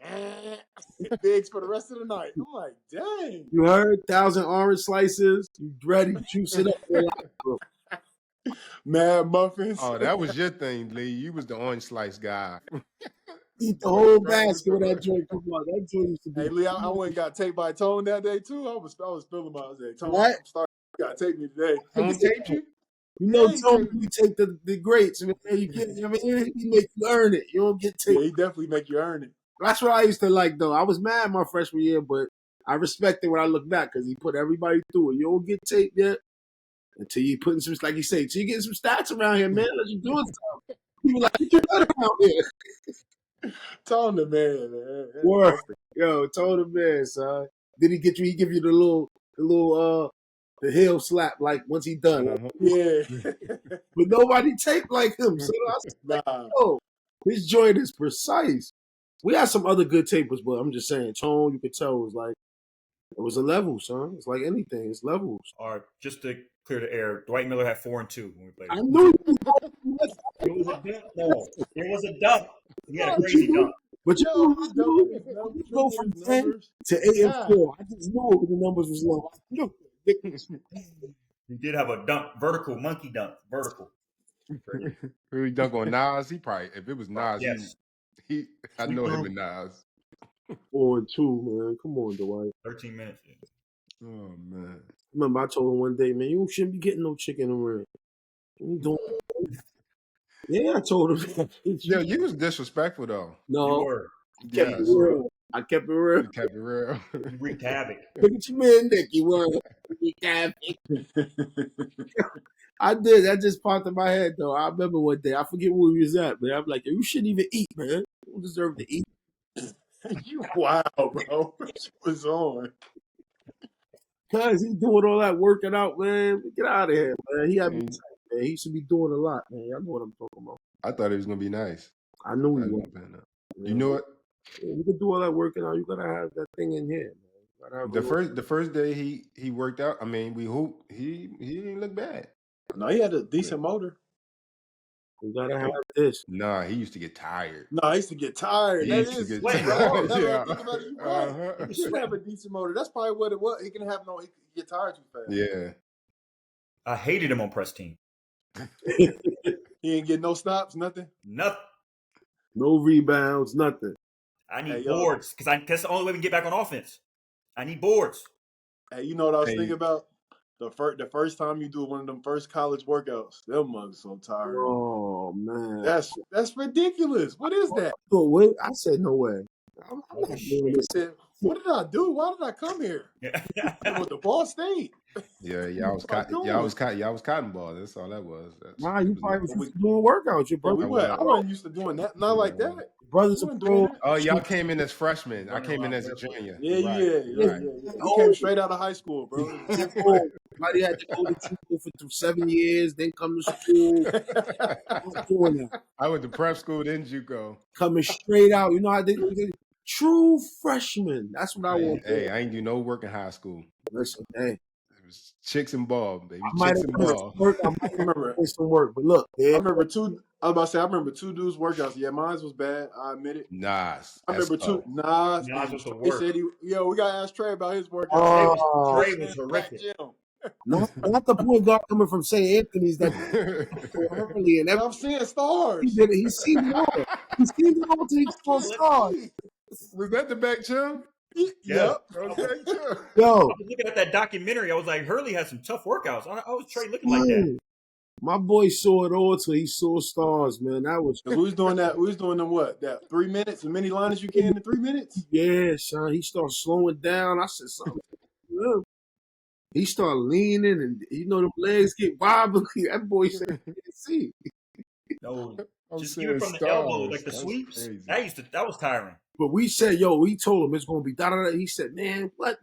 Speaker 3: Bigs for the rest of the night. I'm like, dang.
Speaker 2: You heard? 1,000 orange slices. You ready? Juice it up.
Speaker 3: Mad muffins.
Speaker 4: Oh, that was your thing, Lee. You was the orange slice guy.
Speaker 2: Eat the whole basket when that joint come out. That joint used to be.
Speaker 3: Hey, Lee, I went and got taped by Tone that day too. I was feeling my day. Tone,
Speaker 2: What?
Speaker 3: I'm starting. You got to take me today.
Speaker 4: Don't tape you?
Speaker 2: You know,
Speaker 3: Yeah,
Speaker 2: Tony, you take the greats. I mean, you get, I mean, he make you earn it. You don't get
Speaker 3: Yeah,
Speaker 2: tape.
Speaker 3: he definitely make you earn it.
Speaker 2: That's what I used to like, though. I was mad my freshman year, but I respect it when I look back because he put everybody through it. You don't get tape yet until you putting some, like you say, until you get some stats around here, man. Let you do it. People like, get your better out here.
Speaker 3: Tone the man.
Speaker 2: Word. Yo, told him, man, son. Did he get you? He give you the heel slap like once he done.
Speaker 4: Uh-huh.
Speaker 3: Yeah.
Speaker 2: But nobody taped like him. So I was like,
Speaker 3: Nah.
Speaker 2: oh, his joint is precise. We had some other good tapers, but I'm just saying, Tone, you could tell it was like, it was a level, son. It's like anything, it's levels.
Speaker 1: Or just to clear the air, Dwight Miller had 4 and 2 when we played.
Speaker 2: I knew
Speaker 1: It was a dunk, though. It was a dunk. He had a crazy dunk.
Speaker 2: but you go from 10
Speaker 3: numbers.
Speaker 2: to 8 and 4. I just knew the numbers was low. I knew.
Speaker 1: He did have a dunk, vertical, monkey dunk, vertical.
Speaker 4: Who he dunk on Nas? He probably, if it was Nas,
Speaker 1: Yes.
Speaker 4: I know him and Nas.
Speaker 2: 4 and 2, man. Come on, Dwight.
Speaker 1: 13 minutes.
Speaker 4: Oh man.
Speaker 2: Remember, I told him one day, man, you shouldn't be getting no chicken around. You doing? Yeah, I told him.
Speaker 4: Yo, you was disrespectful though.
Speaker 2: No,
Speaker 1: You were.
Speaker 2: Kept it real. I kept it real.
Speaker 4: You kept it real.
Speaker 1: You wreaked havoc.
Speaker 2: Look at your man, Nick. You were. I did. That just popped in my head, though. I remember one day. I forget where we was at, man. I'm like, you shouldn't even eat, man. You don't deserve to eat.
Speaker 3: You wow, bro. What was on?
Speaker 2: Cause he doing all that working out, man. Get out of here, man. He had me tight, man. He should be doing a lot, man. Y'all know what I'm talking about.
Speaker 4: I thought it was gonna be nice.
Speaker 2: I knew he was.
Speaker 4: You know what?
Speaker 2: Yeah, you can do all that working out. You gotta have that thing in here, man.
Speaker 4: The first day he worked out. I mean, we hooped. He didn't look bad.
Speaker 3: No, he had a decent motor.
Speaker 2: You gotta have this.
Speaker 4: Nah, he used to get tired.
Speaker 3: No, I used to get tired.
Speaker 4: He
Speaker 3: That
Speaker 4: used to
Speaker 3: is
Speaker 4: get
Speaker 3: sweat,
Speaker 4: tired.
Speaker 3: bro.
Speaker 4: Yeah.
Speaker 3: Think about it, you right.
Speaker 4: Uh-huh.
Speaker 3: He should have a decent motor. That's probably what it was. He can have no. He can get tired too fast.
Speaker 4: Yeah.
Speaker 1: I hated him on press team.
Speaker 3: He ain't get no stops, nothing.
Speaker 1: Nothing.
Speaker 2: No rebounds, nothing.
Speaker 1: I need boards because that's the only way we can get back on offense. I need boards.
Speaker 3: Hey, you know what I was thinking about? The first time you do one of them first college workouts, them mugs so tired.
Speaker 2: Oh man,
Speaker 3: that's ridiculous. What is that?
Speaker 2: But wait, I said no way. I'm not doing this.
Speaker 3: What did I do? Why did I come here? With the Ball State.
Speaker 4: Yeah, y'all was cotton ball. That's all that was.
Speaker 2: Nah, you probably was used to doing workouts. Your brother.
Speaker 3: I wasn't used to doing that. Not like that.
Speaker 2: Brothers are pro.
Speaker 4: Oh, y'all came in as freshmen. I came in as a junior.
Speaker 3: Yeah. You came straight out of high school, bro.
Speaker 2: Somebody had to go to school for 7 years, then come to school.
Speaker 4: I went to prep school, then JUCO.
Speaker 2: Coming straight out. You know how they true freshman. That's what I want.
Speaker 4: Hey, I ain't do no work in high school.
Speaker 2: Listen, hey.
Speaker 4: It was chicks and ball, baby.
Speaker 2: I
Speaker 4: Chicks and ball.
Speaker 2: I might remember some work, but look,
Speaker 3: I remember two dudes' workouts. Yeah, mine was bad. I admit it.
Speaker 4: Nas.
Speaker 3: I remember two. Nas
Speaker 1: was the
Speaker 3: he
Speaker 1: worst.
Speaker 3: said we gotta ask Trey about his workout.
Speaker 1: Trey was horrific.
Speaker 2: Not the point guard coming from St. Anthony's that early and
Speaker 3: I'm seeing stars.
Speaker 2: He's seen it all. He's seen it all till he saw stars.
Speaker 4: Was that the back chum?
Speaker 3: Yep.
Speaker 4: Okay,
Speaker 2: Yo,
Speaker 1: I was looking at that documentary. I was like, Hurley had some tough workouts. I was Trey looking like that.
Speaker 2: My boy saw it all till he saw stars, man. That was.
Speaker 3: We was doing them what? That 3 minutes, as many lines as you can in 3 minutes.
Speaker 2: Yeah, son. He started slowing down. I said something. He started leaning, and the legs get wobbly. That boy said, "I can't see."
Speaker 1: No, just give it from the elbow, like the sweeps.
Speaker 4: Crazy.
Speaker 1: That was tiring.
Speaker 2: But we said, we told him it's gonna be da da da. He said, "Man, what?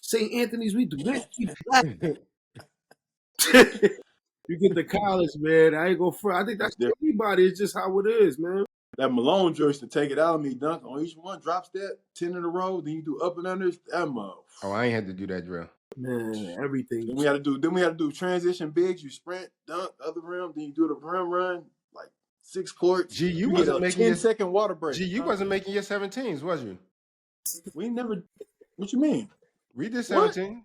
Speaker 2: St. Anthony's, we do that. You get to college, man. I ain't gonna front. I think that's everybody. It's just how it is, man.
Speaker 3: That Malone joint to take it out of me, dunk on each one, drop step, 10 in a row. Then you do up and under. That mug.
Speaker 4: Oh, I ain't had to do that drill.
Speaker 2: Man, everything.
Speaker 3: Then we had to do transition bigs. You sprint, dunk, other rim. Then you do the rim run, like 6 courts.
Speaker 4: Gee, you wasn't making
Speaker 3: 10-second water break.
Speaker 4: Gee, you wasn't making your 17s, was you?
Speaker 3: We never. What you mean?
Speaker 4: We did 17.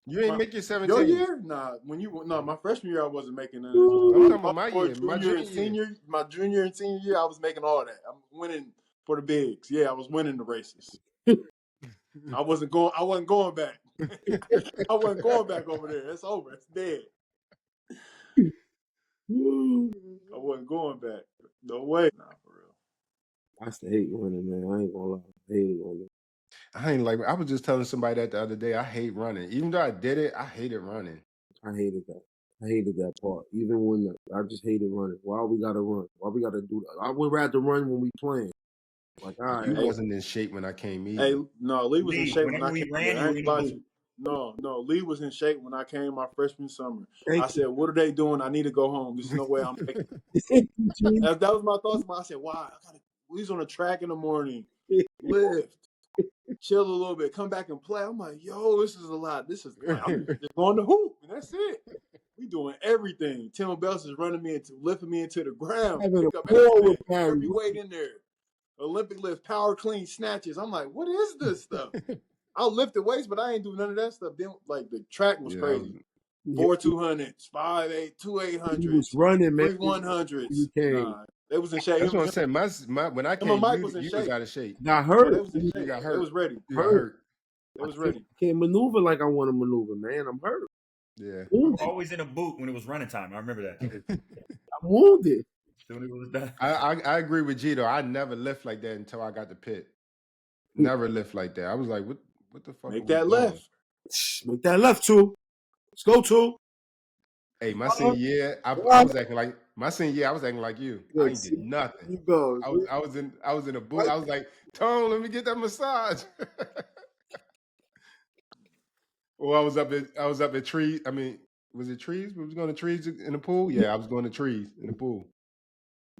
Speaker 4: You ain't make your 17.
Speaker 3: Your year? Nah. My freshman year I wasn't making none.
Speaker 4: I'm talking about my year.
Speaker 3: My junior and senior year I was making all that. I'm winning for the bigs. Yeah, I was winning the races. I wasn't going back. I wasn't going back over there. It's over. It's dead. I wasn't going back. No way. Nah, for real.
Speaker 2: I used to hate running, man. I ain't gonna lie. I hate running.
Speaker 4: I was just telling somebody that the other day. I hate running. Even though I did it, I hated running.
Speaker 2: I hated that. I hated that part. Even when I just hated running. Why we gotta run? Why we gotta do that? I would rather run when we playing. Like, all right.
Speaker 4: You wasn't in shape when I came either.
Speaker 3: Hey, no, Lee was in shape when I came.
Speaker 1: No,
Speaker 3: Lee was in shape when I came my freshman summer. I said, what are they doing? I need to go home. There's no way I'm making it. That was my thoughts. I said, wow, we was on the track in the morning, lift, chill a little bit, come back and play. I'm like, yo, this is a lot. I'm just going to hoop, and that's it. We doing everything. Tim Bells is lifting me into the ground. Pick up every weight in there. Olympic lift, power clean, snatches. I'm like, what is this stuff? I'll lift the weights, but I ain't do none of that stuff. Then, like, the track was crazy. 4 200s, 5 8, 2 800s.
Speaker 2: He was running, man.
Speaker 3: 3 100s. Nah, they was in shape.
Speaker 4: That's what I'm saying. When I came, you was out of shape.
Speaker 2: Got hurt.
Speaker 3: They got hurt. It was ready. It was ready.
Speaker 2: Can't maneuver like I want to maneuver, man. I'm hurt.
Speaker 4: Yeah.
Speaker 1: Always in a boot when it was running time. I remember that.
Speaker 2: I'm wounded.
Speaker 1: Soon as it was done.
Speaker 4: I agree with G though. I never lift like that until I got to Pitt. Never lift like that. I was like, what the fuck
Speaker 3: Make
Speaker 4: are we
Speaker 3: that
Speaker 4: doing?
Speaker 3: left.
Speaker 2: Make that left, too. Let's go, too.
Speaker 4: Hey, my senior year, I was acting like you. I ain't did nothing.
Speaker 2: You go.
Speaker 4: I was in a booth. I was like, Tone, let me get that massage. Well, I was up at trees. I mean, was it trees? We was going to trees in the pool? Yeah, I was going to trees in the pool.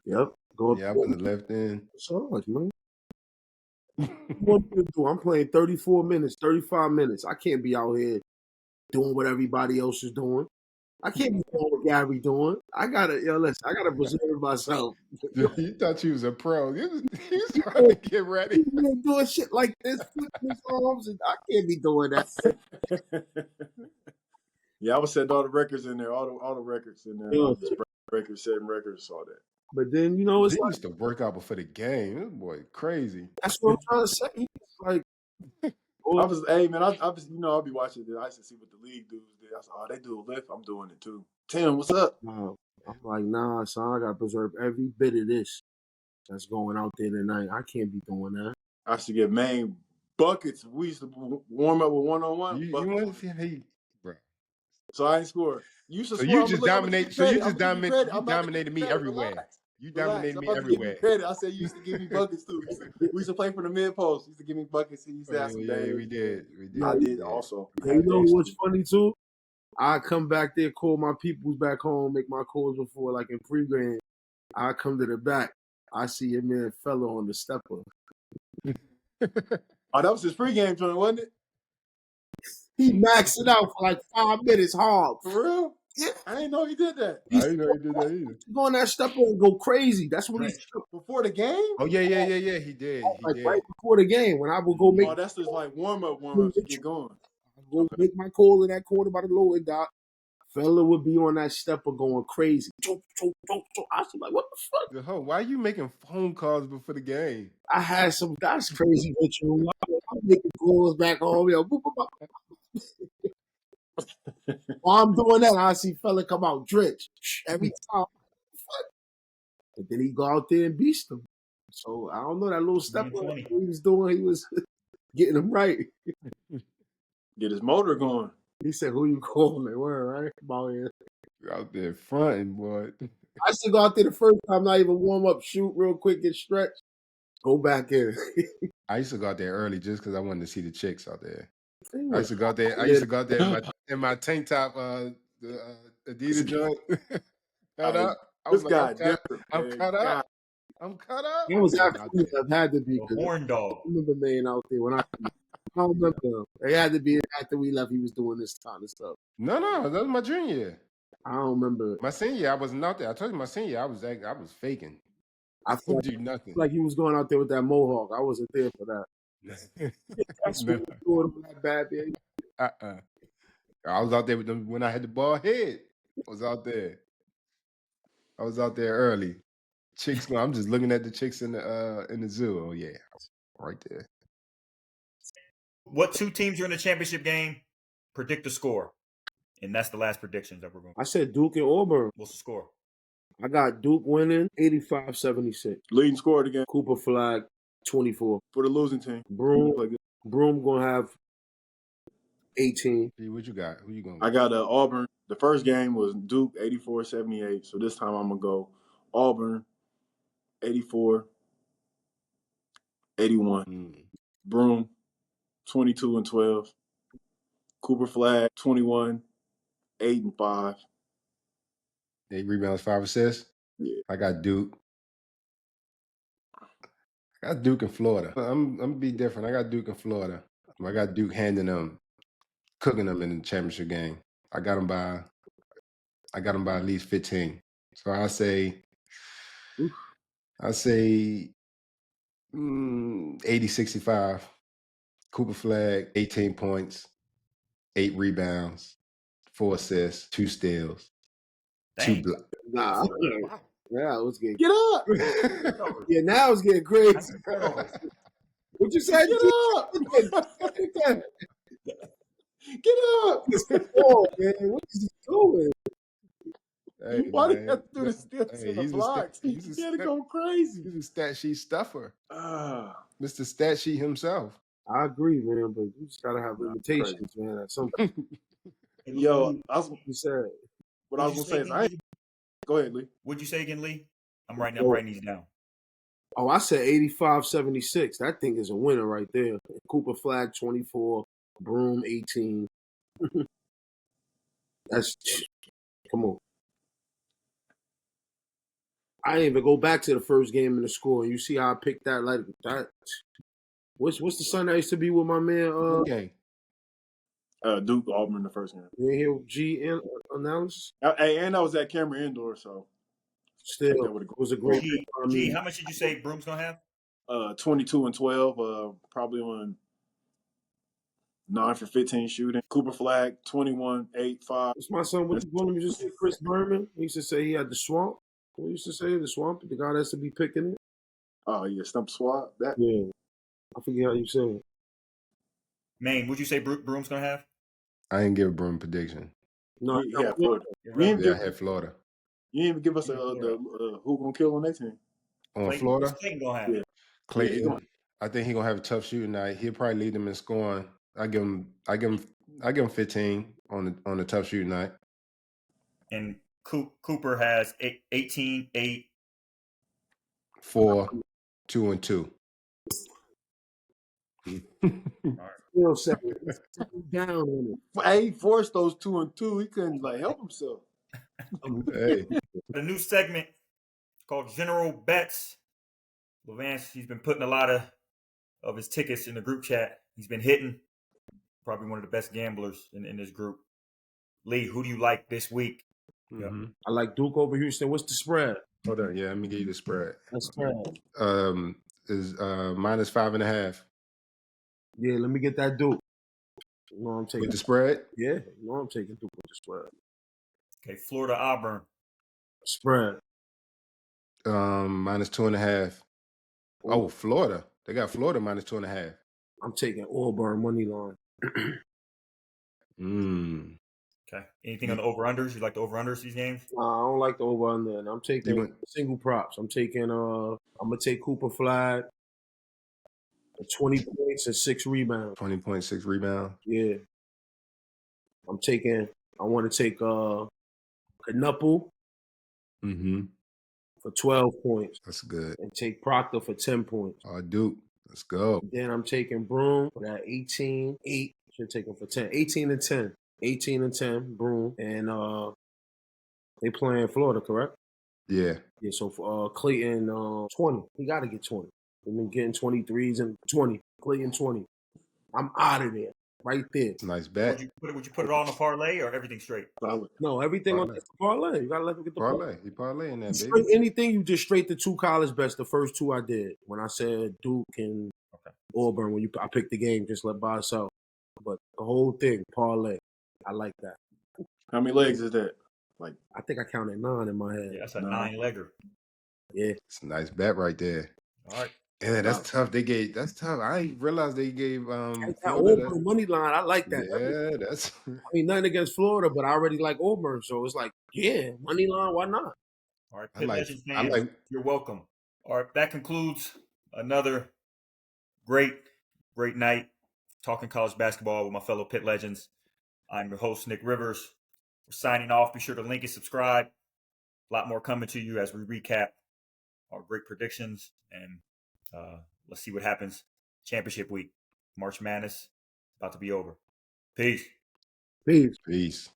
Speaker 2: Yep. Go up.
Speaker 4: Yeah, I wasn't left in.
Speaker 2: So much, man. What you do? I'm playing 34 minutes, 35 minutes. I can't be out here doing what everybody else is doing. I can't be doing what Gary doing. I gotta preserve myself.
Speaker 4: You thought you was a pro. He was trying to get ready.
Speaker 2: You doing shit like this, flipping arms, and I can't be doing that.
Speaker 3: Yeah, I was setting all the records in there, all the records in there.
Speaker 2: Yeah.
Speaker 3: Just records, setting records, all that.
Speaker 2: But then it's
Speaker 4: He
Speaker 2: like,
Speaker 4: used to work out before the game. This boy crazy.
Speaker 2: that's what I'm trying to say. It's like,
Speaker 3: I was, hey man, I was, I'll be watching this. I used to see what the league dudes did. I said, oh, they do a lift. I'm doing it too. Tim, what's up?
Speaker 2: I'm like, nah, son, I gotta preserve every bit of this that's going out there tonight. I can't be doing that.
Speaker 3: I used to get main buckets. We used to warm up with one-on-one.
Speaker 4: You want to see hey, bro.
Speaker 3: So I ain't scored. You should
Speaker 4: So
Speaker 3: score.
Speaker 4: you just dominate. So you just dominated me everywhere.
Speaker 3: Relax.
Speaker 4: You dominated me
Speaker 3: I'm about to give
Speaker 4: everywhere.
Speaker 3: you credit. I said you used to give me buckets too. We used to play for the mid post. You used to give me buckets. He used to have some days.
Speaker 4: We did.
Speaker 3: I did also.
Speaker 2: You know what's funny too? I come back there, call my peoples back home, make my calls before, like in pregame. I come to the back. I see your man fella on the stepper.
Speaker 3: Oh, that was his pregame joint, wasn't it?
Speaker 2: He maxed it out for like 5 minutes hard.
Speaker 3: For real?
Speaker 2: Yeah.
Speaker 3: I didn't know he did that.
Speaker 4: I didn't know he did that either.
Speaker 2: Go on that stepper and go crazy. That's when he's
Speaker 3: before the game.
Speaker 4: Oh yeah. He did.
Speaker 2: Like right before the game when I would go make.
Speaker 3: Oh, that's just like warm up to get going.
Speaker 2: Go make my call in that corner by the lower dot. Fella would be on that stepper going crazy. I was like, what the fuck?
Speaker 4: Why are you making phone calls before the game?
Speaker 2: I had some, that's crazy ritual. I'm making calls back home. Yo, while I'm doing that, I see fella come out drenched every time. And then he go out there and beast him. So I don't know, that little stepper he was doing, he was getting him right.
Speaker 3: Get his motor going.
Speaker 2: He said, who you calling? Where, right? About here.
Speaker 4: You're out there fronting, boy.
Speaker 2: I used to go out there the first time, not even warm up, shoot real quick, get stretched, go back in.
Speaker 4: I used to go out there early just because I wanted to see the chicks out there. I used to go out there in my tank top, the Adidas joint. Cut up. I was like, I'm cut up.
Speaker 2: It was after we had to be.
Speaker 1: Horn dog.
Speaker 2: I remember man out there when I don't remember him. It had to be after we left. He was doing this kind of stuff.
Speaker 4: No, that was my junior year.
Speaker 2: I don't remember.
Speaker 4: My senior year, I wasn't out there. I told you my senior year, I was faking.
Speaker 2: I
Speaker 4: didn't do nothing.
Speaker 2: Like he was going out there with that mohawk. I wasn't there for that. That's what you doing that bad, baby.
Speaker 4: I was out there with them when I had the bald head. I was out there early. Chicks, I'm just looking at the chicks in the zoo. Oh yeah, right there.
Speaker 1: What two teams are in the championship game? Predict the score. And that's the last predictions that we're going to.
Speaker 2: I said Duke and Auburn.
Speaker 1: What's the score?
Speaker 2: I got Duke winning 85-76.
Speaker 3: Leading scorer again.
Speaker 2: Cooper Flag 24.
Speaker 3: For the losing team.
Speaker 2: Broom gonna have 18.
Speaker 4: What you got? Who you going?
Speaker 3: I got Auburn. The first game was Duke 84-78. So this time I'm gonna go Auburn 84-81. Broom 22-12. Cooper Flag 21, 8 and 5.
Speaker 4: 8 rebounds, 5 assists.
Speaker 3: Yeah.
Speaker 4: I got Duke. I got Duke in Florida. I'm gonna be different. I got Duke in Florida. I got Duke cooking them in the championship game. I got them by at least 15. So I say 80-65. Cooper Flag, 18 points, 8 rebounds, 4 assists, 2 steals, 2 blocks.
Speaker 2: Nah. Yeah, it was getting.
Speaker 3: Get up!
Speaker 2: Yeah, now it's getting crazy. What you said?
Speaker 3: Get up! Get up!
Speaker 2: Oh, man, what is he doing?
Speaker 4: Hey,
Speaker 3: Why do you
Speaker 4: man.
Speaker 3: have to do the steals and the blocks? He had to go crazy.
Speaker 4: He's a stat sheet stuffer.
Speaker 3: Ah,
Speaker 4: Mr. Stat Sheet himself.
Speaker 2: I agree, man, but you just gotta have
Speaker 3: Nah,
Speaker 2: limitations, man. At some
Speaker 1: Hey,
Speaker 3: yo,
Speaker 1: Lee,
Speaker 2: you said,
Speaker 3: what I was
Speaker 1: what'd
Speaker 3: gonna
Speaker 1: you
Speaker 3: say
Speaker 1: say
Speaker 3: is
Speaker 1: again, Lee?
Speaker 3: go ahead, Lee.
Speaker 1: What'd you say again, Lee? I'm
Speaker 2: oh,
Speaker 1: writing these down.
Speaker 2: I said 85-76. That thing is a winner right there. Cooper Flag 24, Broom 18. That's come on. I didn't even go back to the first game in the score. You see how I picked that like that. What's the son that used to be with my man?
Speaker 4: What game?
Speaker 3: Duke Auburn in the first game.
Speaker 2: You hear G analysis?
Speaker 3: Hey, and I was at Cameron Indoor, so take
Speaker 2: Still,
Speaker 3: that with a
Speaker 2: it was a great pick by
Speaker 1: G,
Speaker 2: me.
Speaker 1: how much did you say Broom's gonna have?
Speaker 3: 22 and 12, probably on 9 for 15 shooting. Cooper Flag 21, 8, 5.
Speaker 2: It's my son. What you call him? You just say Chris Berman. He used to say he had the swamp. What he used to say? The swamp. The guy that's to be picking it.
Speaker 3: Oh yeah, Stump Swab. That
Speaker 2: Yeah, I forget how you say it.
Speaker 1: Maine, what'd you say Broom's gonna have?
Speaker 4: I didn't give a Broom prediction.
Speaker 2: No,
Speaker 3: he had Florida.
Speaker 1: Yeah,
Speaker 3: You
Speaker 1: really?
Speaker 3: didn't
Speaker 4: Yeah, I
Speaker 3: give
Speaker 4: had Florida.
Speaker 3: you didn't even give us
Speaker 1: Yeah, Florida.
Speaker 3: who gonna kill on that team.
Speaker 4: On
Speaker 1: Clayton,
Speaker 4: Florida,
Speaker 1: what's Clayton gonna have?
Speaker 3: Yeah.
Speaker 4: Clayton,
Speaker 3: he gonna-
Speaker 4: I think he's gonna have a tough shooting night. He'll probably lead them in scoring. I give him 15 on the tough shooting night.
Speaker 1: And Cooper has 18, 8.
Speaker 4: 4, 2, and 2.
Speaker 2: Still second. Down on
Speaker 3: Hey, he forced those 2 and 2. He couldn't help himself.
Speaker 4: Hey,
Speaker 1: A new segment called General Bets. Levance, he's been putting a lot of his tickets in the group chat. He's been hitting. Probably one of the best gamblers in this group. Lee, who do you like this week?
Speaker 4: mm-hmm.
Speaker 2: I like Duke over Houston. What's the spread?
Speaker 4: Hold on, yeah, let me give you the spread.
Speaker 2: That's spread.
Speaker 4: Is minus 5.5
Speaker 2: Yeah, let me get that Duke. You know I'm taking.
Speaker 4: with the spread.
Speaker 2: Yeah, you know I'm taking Duke with the spread.
Speaker 1: Okay, Florida Auburn.
Speaker 2: Spread.
Speaker 4: Minus 2.5. Oh, Florida. They got Florida minus 2.5.
Speaker 2: I'm taking Auburn money line.
Speaker 1: Okay. Anything on the over-unders? You like the over-unders these games?
Speaker 2: Nah, I don't like the over under. I'm taking single props. I'm gonna take Cooper Flag 20 points and 6 rebounds.
Speaker 4: 20.6 rebound.
Speaker 2: Yeah. I want to take Knuppel for 12 points.
Speaker 4: That's good.
Speaker 2: And take Proctor for 10 points.
Speaker 4: Duke. Let's go.
Speaker 2: Then I'm taking Broom for that 18, 8. Should take him for 10. 18 and 10. 18 and 10, Broom. And they playing Florida, correct?
Speaker 4: Yeah.
Speaker 2: Yeah, so for Clayton 20. He got to get 20. They've been getting 23s and 20. Clayton 20. I'm out of there. Right there.
Speaker 4: Nice bet.
Speaker 1: Would you put it all on a parlay or everything straight?
Speaker 2: No, everything
Speaker 4: parlay.
Speaker 2: on the parlay. You got to let him get the parlay.
Speaker 4: You parlay in that,
Speaker 2: Straight,
Speaker 4: baby.
Speaker 2: anything, you just straight the 2 college bets. The first 2 I did. When I said Duke and Auburn, when I picked the game, just let by itself. But the whole thing, parlay. I like that.
Speaker 3: How many legs is that? Like,
Speaker 2: I think I counted 9 in my head.
Speaker 1: Yeah, that's a 9-legger.
Speaker 2: Yeah.
Speaker 4: It's a nice bet right there.
Speaker 1: All right.
Speaker 4: Yeah, that's tough. That's tough. I didn't realize they gave
Speaker 2: That
Speaker 4: Florida
Speaker 2: Auburn money line, I like that.
Speaker 4: Yeah, that's
Speaker 2: I mean, nothing against Florida, but I already like Auburn, so it's like, yeah, money line, why not?
Speaker 1: All right, Pitt Legends fans,
Speaker 4: like
Speaker 1: you're welcome. All right, that concludes another great night talking college basketball with my fellow Pitt Legends. I'm your host, Nick Rivers. We're signing off. Be sure to link and subscribe. A lot more coming to you as we recap our great predictions, and let's see what happens. Championship week, March Madness, about to be over. Peace.
Speaker 2: Peace.
Speaker 4: Peace.